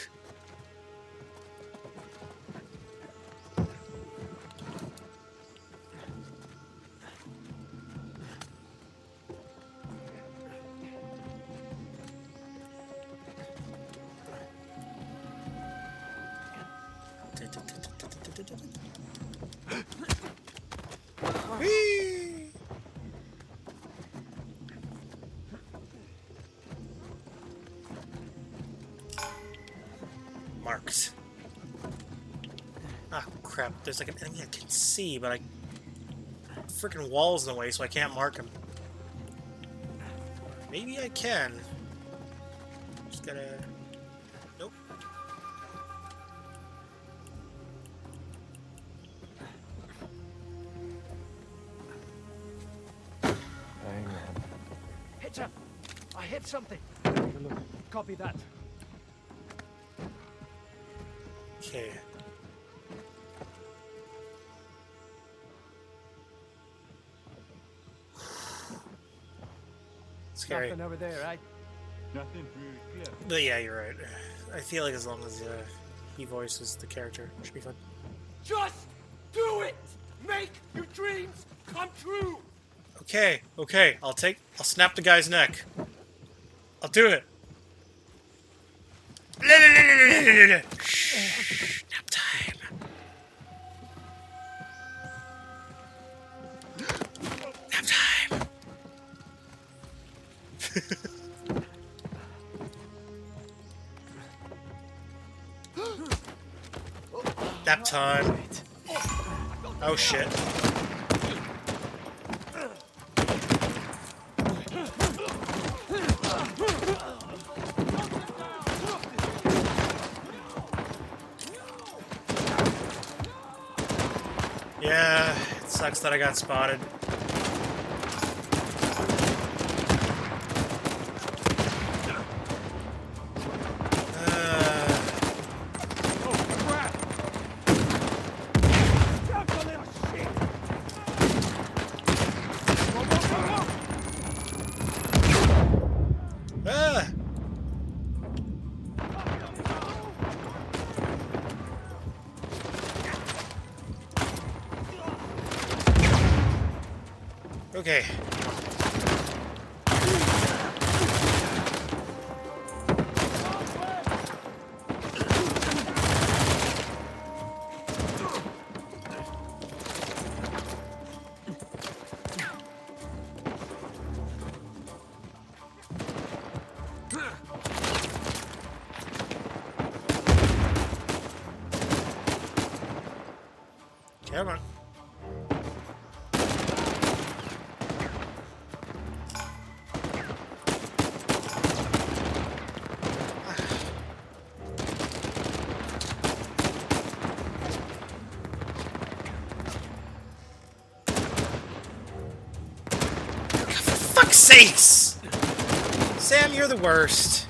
Whee! Marked. Ah, crap. There's like an enemy I can see, but I... freaking wall's in the way, so I can't mark him. Maybe I can. Just gotta... Nope. Hang on. Hitcher! I hit something. Copy that. Okay. Scary. Nothing over there, right? But yeah, you're right. I feel like as long as he voices the character, it should be fun. Just do it! Make your dreams come true! Okay, okay. I'll snap the guy's neck. I'll do it. Shh, nap time. Nap time. Nap time. Oh shit. Sucks that I got spotted. Ah! Okay. Come on. For fuck's sakes! Sam, you're the worst.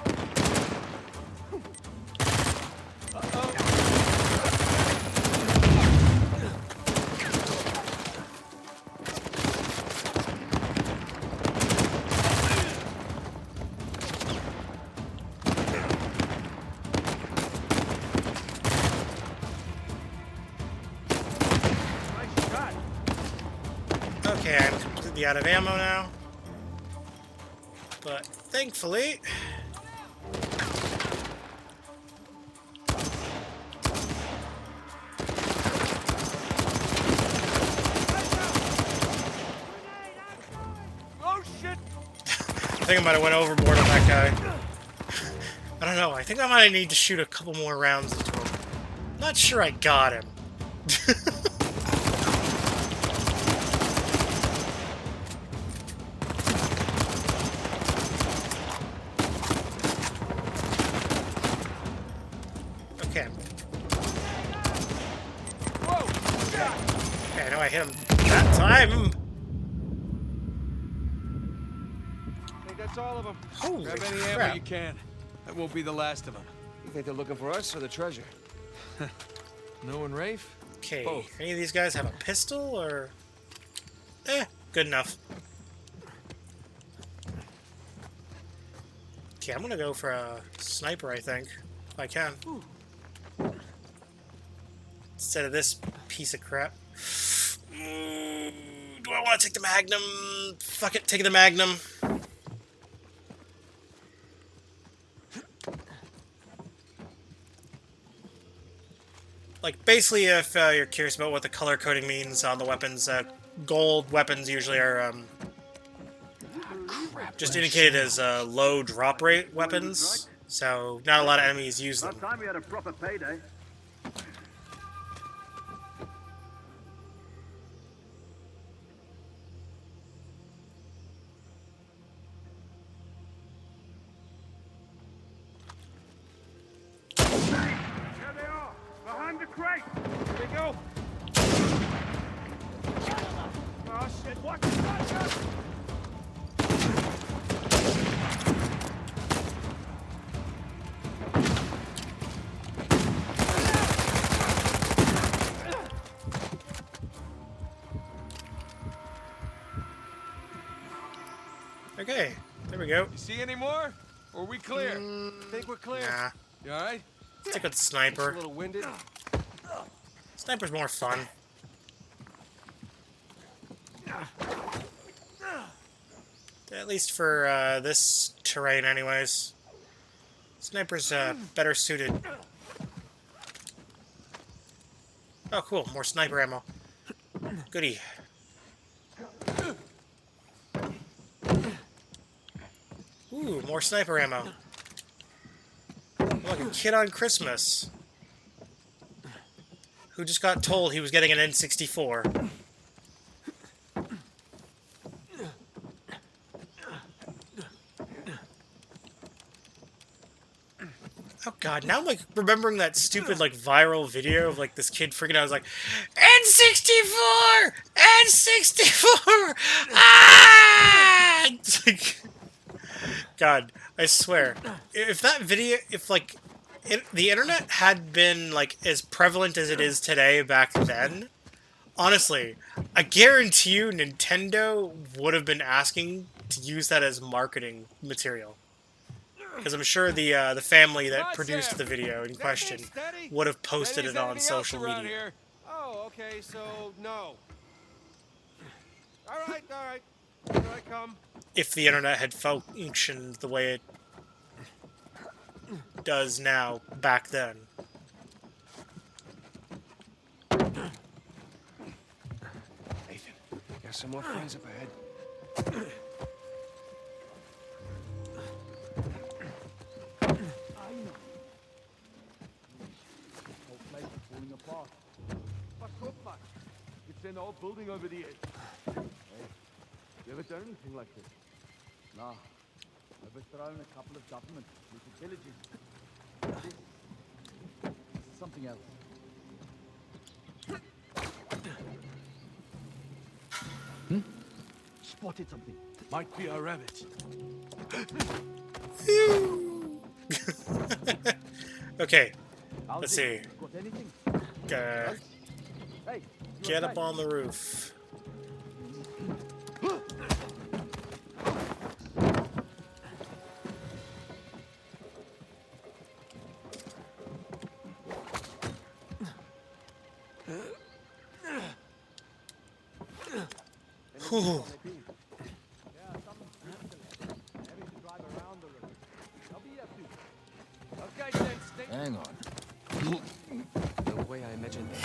Okay, I'm completely out of ammo now. But thankfully... Oh shit! I think I might have went overboard on that guy. I don't know, I think I might need to shoot a couple more rounds into him. Not sure I got him. Okay. Okay, I know I hit him that time. I think that's all of them. Holy Grab any crap. ammo you can. That won't be the last of them. You think they're looking for us or the treasure? No and Rafe? Okay, Both. any of these guys have a pistol, or... good enough. Okay, I'm gonna go for a sniper, I think. If I can. Instead of this piece of crap. Do I want to take the Magnum? Fuck it, take the Magnum. Like, basically, if you're curious about what the color coding means on the weapons, gold weapons usually are just indicated as low drop rate weapons, so not a lot of enemies use them. Time we had a proper payday. There they are, behind the crate. Here we go. Oh shit! Watch it! Okay, there we go. You see any more? Or are we clear? Think we're clear? Nah, You all right? stick with the A sniper. little winded. Sniper's more fun. At least for this terrain, anyways. Sniper's better suited. Oh, cool. More sniper ammo. Goody. Ooh, more sniper ammo. Look, a kid on Christmas who just got told he was getting an N64. Oh god, now I'm like remembering that stupid like viral video of like this kid freaking out. I was like, N64! N64! Ah! It's like, God, I swear, if that video, if like, the internet had been like as prevalent as it is today back then, honestly, I guarantee you Nintendo would have been asking to use that as marketing material. Because I'm sure the family Come that on, produced Sam. the video in Is that question thing steady? would have posted Steady as it on anything else social around media. here. Oh, okay, so no. All right, all right. Here I come. If the internet had functioned the way it does now back then. Nathan, got some more friends up ahead. I know. Whole place is falling apart. What's up, man? It's an old building over the edge. Hey, You ever done anything like this? nah. Overthrown a couple of government secret villages. This is something else. Spotted something. Might be our rabbits. Okay, How's let's it? see. Got anything? Hey, you Get up okay? on the roof. Whew. Okay, then, stay. Hang on. The way I imagined it.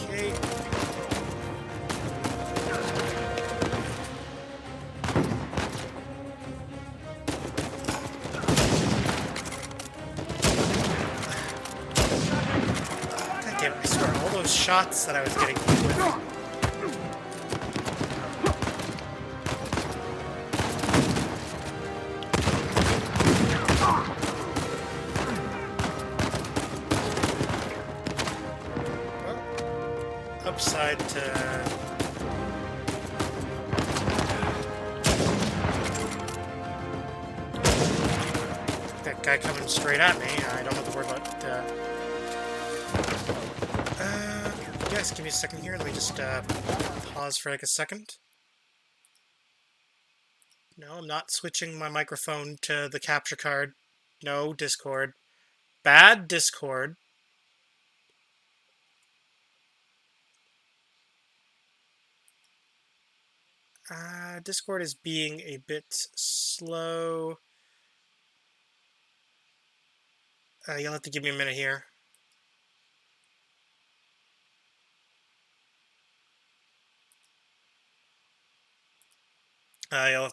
Okay. God damn it, I swear, all those shots that I was getting with. Well, upside to... That guy coming straight at me. I don't have to worry about... Yes, give me a second here. Let me just pause for like a second. No, I'm not switching my microphone to the capture card. No, Discord. Bad Discord. Discord is being a bit slow. You'll have to give me a minute here. You'll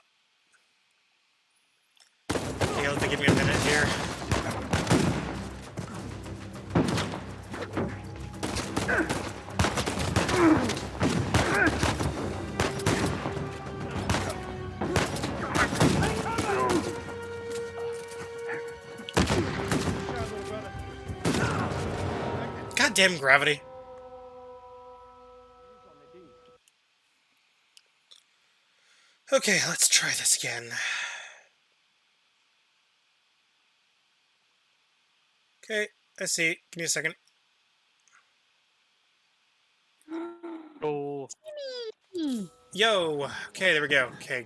have to give me a minute here. Goddamn gravity. Okay, let's try this again. Okay, I see. Give me a second. Oh, Yo! Okay, there we go. Okay.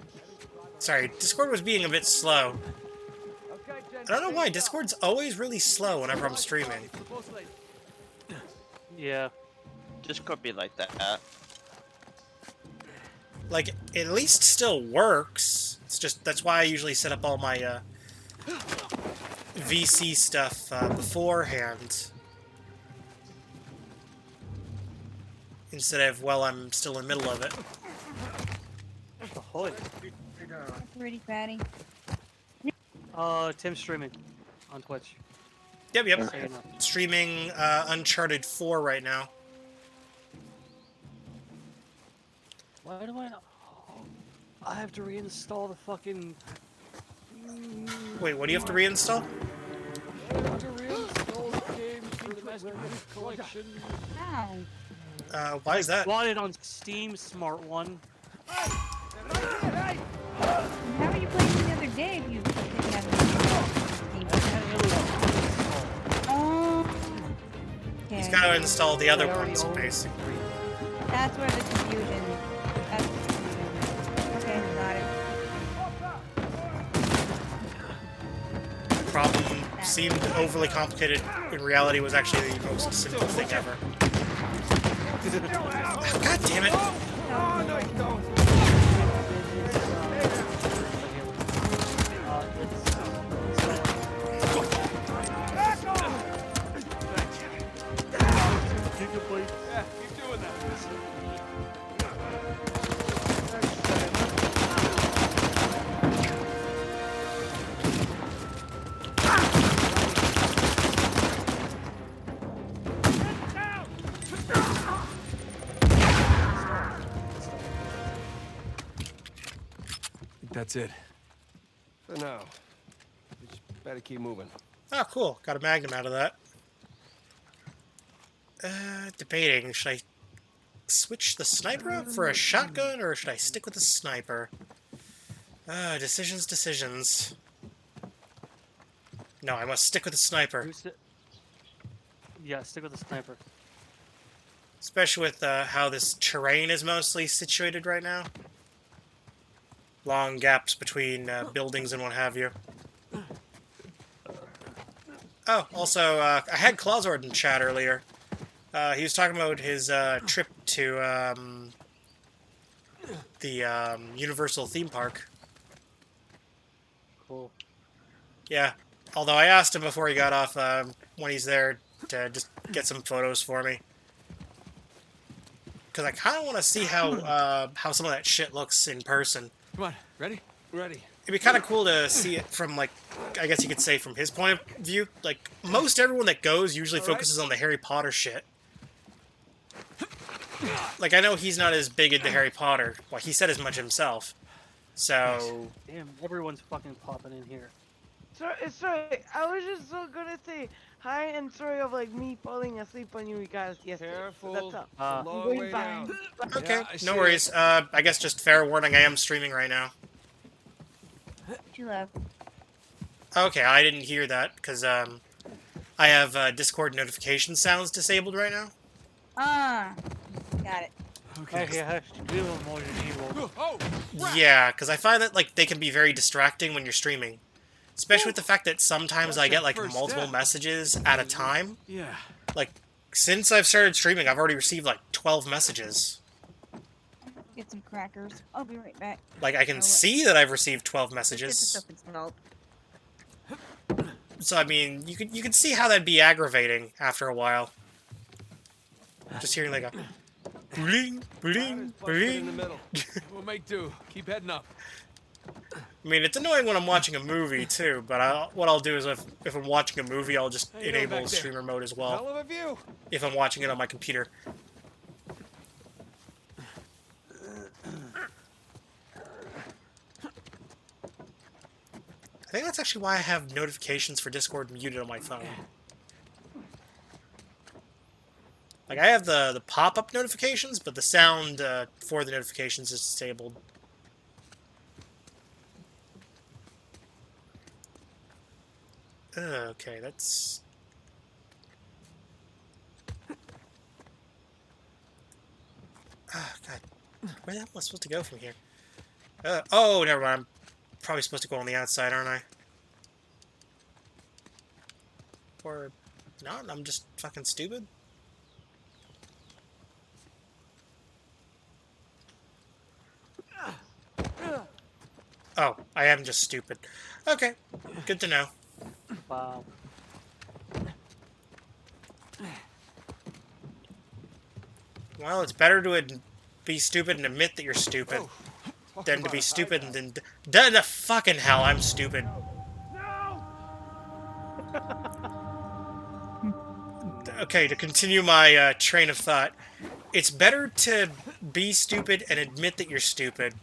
Sorry, Discord was being a bit slow. Okay, gents, I don't know why, stay sharp. Discord's always really slow whenever I'm streaming. It's the boss lady. yeah. Discord be like that. Like, it at least still works. It's just, that's why I usually set up all my, VC stuff, beforehand. Instead of while I'm still in the middle of it. Ahoy. Pretty fatty. Tim's streaming on Twitch. Yep, yep. So you know. Streaming Uncharted 4 right now. Why do I? I have to reinstall the fucking. Wait, what do you have to reinstall? I have to reinstall the game for the Master Chief Collection. Ow. Why is that? Bought it on Steam, smart one. How are you playing the other day if you didn't have it? I had it installed. Oh. He's Okay. got to install the other I already ones, own basically. That's where the confusion. That's the confusion. Okay, got it. Problem seemed overly complicated. In reality, was actually the most simple thing ever. God damn it! Oh, no, Don't. Yeah, keep doing that. That's it. For now. We just better keep moving. Oh, cool. Got a magnum out of that. Debating. Should I switch the sniper out for a shotgun, or should I stick with the sniper? Decisions. No, I must stick with the sniper. Yeah, stick with the sniper. Especially with how this terrain is mostly situated right now. Long gaps between buildings and what have you. Oh, also, I had Clawzord in chat earlier. He was talking about his trip to the Universal theme park. Cool. Yeah, although I asked him before he got off when he's there to just get some photos for me. Because I kind of want to see how some of that shit looks in person. Come on, ready? Ready. It'd be kind of cool to see it from, like, I guess you could say from his point of view. Like, most everyone that goes usually focuses on the Harry Potter shit. Like, I know he's not as big into Harry Potter. Well, he said as much himself. So, Damn, everyone's fucking popping in here. Sorry, I was just so gonna say hi and sorry of like me falling asleep on you guys yesterday. Careful. That's all. It's a Uh, long going way fine. down. okay, Yeah, I see no it. worries. I guess just fair warning, I am streaming right now. you love. Okay, I didn't hear that, because, I have, Discord notification sounds disabled right now. Ah, got it. Okay. I have to do emoji evil. Oh! Yeah, because I find that, like, they can be very distracting when you're streaming. Especially with the fact that sometimes I get, like, First multiple step. messages at a time. Yeah. Like, since I've started streaming, I've already received, like, 12 messages. Get some crackers. I'll be right back. Like, I can what? see that I've received 12 Get the messages. stuff installed. So, I mean, you could see how that'd be aggravating after a while. Just hearing, like, a... bling, bling, Busted in the bling. middle. We'll make do. Keep heading up. I mean, it's annoying when I'm watching a movie, too, but what I'll do is if I'm watching a movie, I'll just How you doing enable back there? streamer mode as well, Hell of a view. if I'm watching it on my computer. I think that's actually why I have notifications for Discord muted on my phone. Like, I have the pop-up notifications, but the sound for the notifications is disabled. Okay, that's... Oh, God. Where the hell am I supposed to go from here? Oh, never mind. I'm probably supposed to go on the outside, aren't I? Or not? I'm just fucking stupid? Oh, I am just stupid. Okay, good to know. Wow. Well, it's better to be stupid and admit that you're stupid than to be stupid and then the fucking hell, I'm stupid. Okay, to continue my train of thought, it's better to be stupid and admit that you're stupid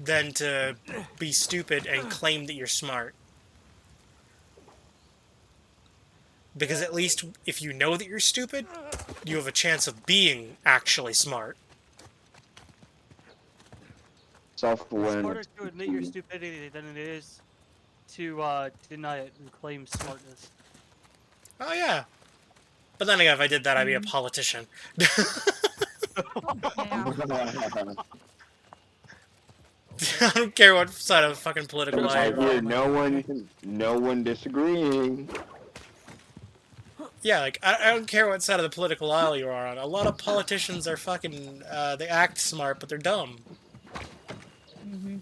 than to be stupid and claim that you're smart. Because at least if you know that you're stupid, you have a chance of being actually smart. It's Self-awareness. harder to admit your stupidity than it is to deny it and claim smartness. Oh yeah. But then again, if I did that, I'd be a politician. Yeah. I don't care what side of the fucking political I aisle. hear no one disagreeing. Yeah, like, I don't care what side of the political aisle you are on. A lot of politicians are fucking, they act smart, but they're dumb. Mhm.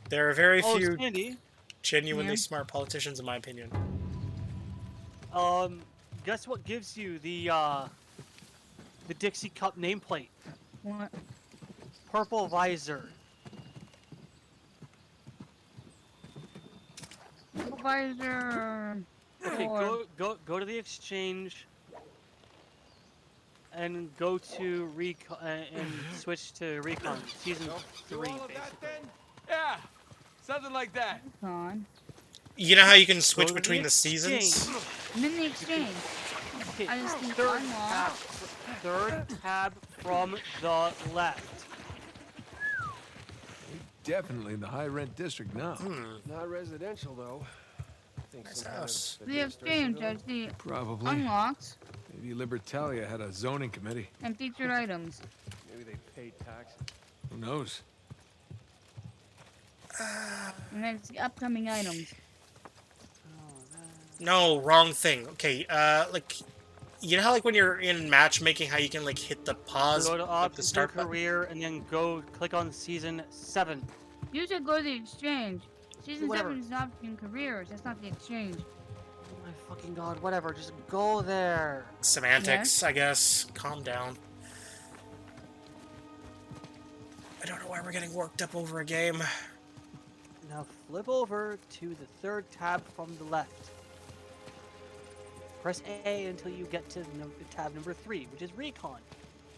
There are very Oh, few Sandy. genuinely Yeah. smart politicians, in my opinion. Guess what gives you the Dixie Cup nameplate? What? Purple visor. Supervisor. Okay, Or- go to the exchange and go to recon and switch to recon season Do 3. all of that Basically. then? Yeah, something like that. Con. You know how you can switch Go to the between the seasons? exchange. I'm in the exchange. Okay, I just need third unlock. tab, third tab from the left. Definitely in the high rent district now. Not residential though. I think Nice some kind of house. The exchange, I see Probably. unlocked Maybe Libertalia had a zoning committee. and featured items. Maybe they paid taxes. Who knows? And then it's the upcoming items. No, wrong thing. Okay, like, you know how, like, when you're in matchmaking, how you can, like, hit the pause, Go to like, the options, go start button? career, and then go click on season 7. You should go to the exchange. Season Whatever. 7 is not in careers. That's not the exchange. Oh my fucking god! Whatever, just go there. Semantics, I guess. Calm down. I don't know why we're getting worked up over a game. Now flip over to the third tab from the left. Press A until you get to tab number 3, which is Recon,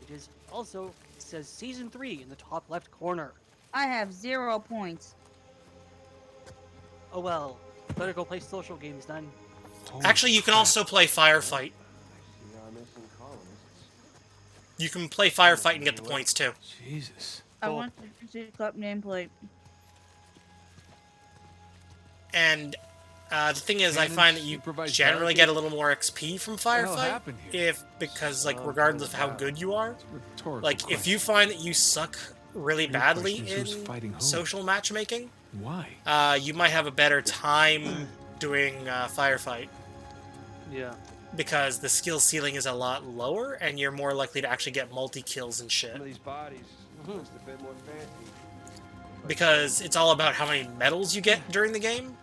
which is also says Season 3 in the top left corner. I have 0 points. Oh well, better go play social games then. Actually, you can also play Firefight. We are missing colonists. You can play Firefight and get the points, too. Jesus. I Cool. want the Dixie Cup nameplate. And the thing is, I Cannon, find that you supervised generally barricade? get a little more XP from the hell Firefight. happened here? Because, like, regardless of how good you are, It's a rhetorical like, if question. you find that you suck really Real badly question is who's in fighting who? social matchmaking, Why? you might have a better time doing Firefight. Yeah. Because the skill ceiling is a lot lower, and you're more likely to actually get multi-kills and shit. Some of these bodies looks a bit more fancy. Because it's all about how many medals you get during the game.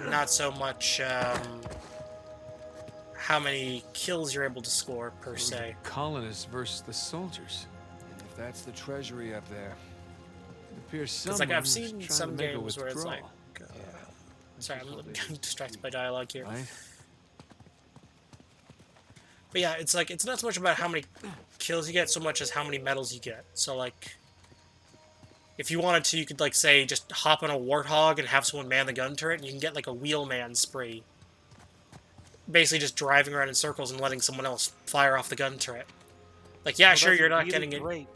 Not so much how many kills you're able to score, per se. Colonists versus the soldiers. If that's the treasury up there. It appears Because, like, I've someone seen is trying some to make a games where it's like... withdrawal. sorry, I'm distracted by dialogue here. Right? But yeah, it's like, it's not so much about how many kills you get, so much as how many medals you get. So, like, if you wanted to, you could, like, say, just hop on a Warthog and have someone man the gun turret, and you can get, like, a wheelman spree. Basically just driving around in circles and letting someone else fire off the gun turret. Like, yeah, Well, sure, that's you're not really getting it. great.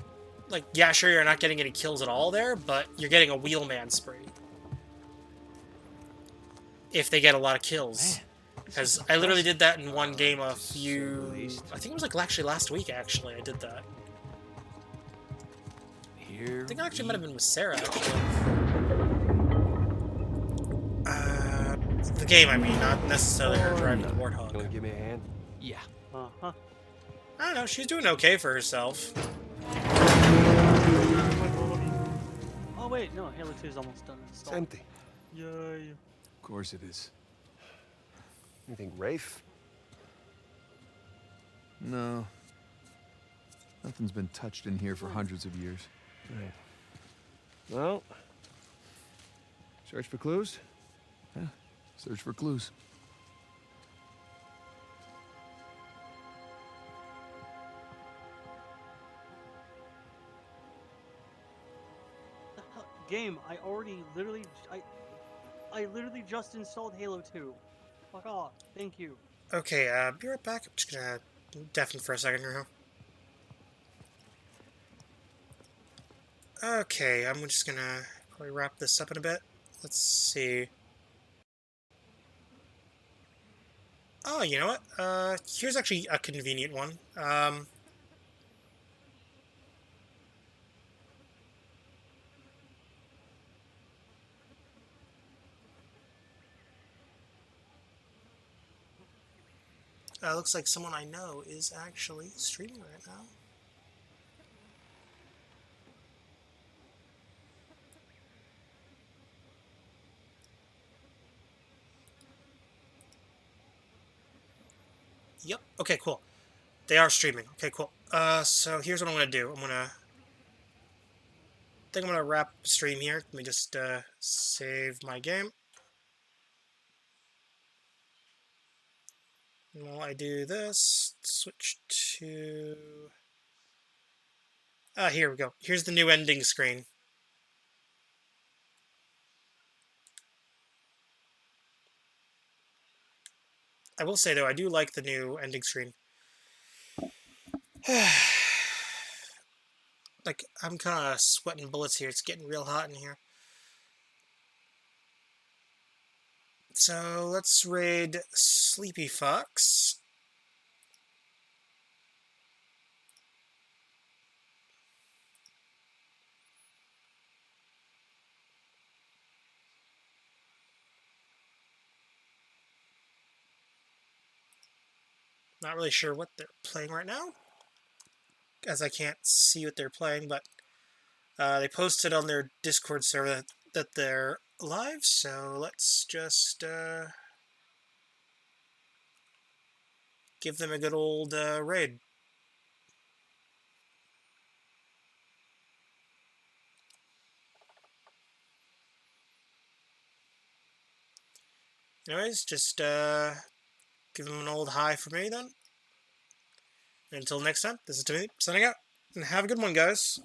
Like, yeah, sure, you're not getting any kills at all there, but you're getting a wheelman spree. If they get a lot of kills. Because I literally did that in one game a few... I think it was like actually last week, actually, I did that. Here I think it actually we might have been with Sarah, actually. The game, I mean, not necessarily her driving the Warthog. Gonna give me a hand? Yeah. Uh-huh. I don't know, she's doing okay for herself. Oh wait, no, Halo 2 is almost done. It's empty. Yay. Of course it is. You think Rafe? No. Nothing's been touched in here for hundreds of years. Right. Well, Search for clues? Yeah, search for clues. Game, I literally just installed Halo 2. Fuck off. Thank you. Okay, be right back. I'm just gonna deafen for a second here. Okay, I'm just gonna probably wrap this up in a bit. Let's see. Oh, you know what? Here's actually a convenient one. Looks like someone I know is actually streaming right now. Yep. Okay, cool. They are streaming. Okay, cool. So here's what I'm gonna do. I think I'm gonna wrap the stream here. Let me just save my game. And while I do this, switch to... here we go. Here's the new ending screen. I will say, though, I do like the new ending screen. Like, I'm kind of sweating bullets here. It's getting real hot in here. So, let's raid Sleepy Fox. Not really sure what they're playing right now, as I can't see what they're playing, but they posted on their Discord server that they're live, so let's just give them a good old raid. Anyways, just give them an old hi for me then. Until next time, this is Timothy signing out, and have a good one, guys.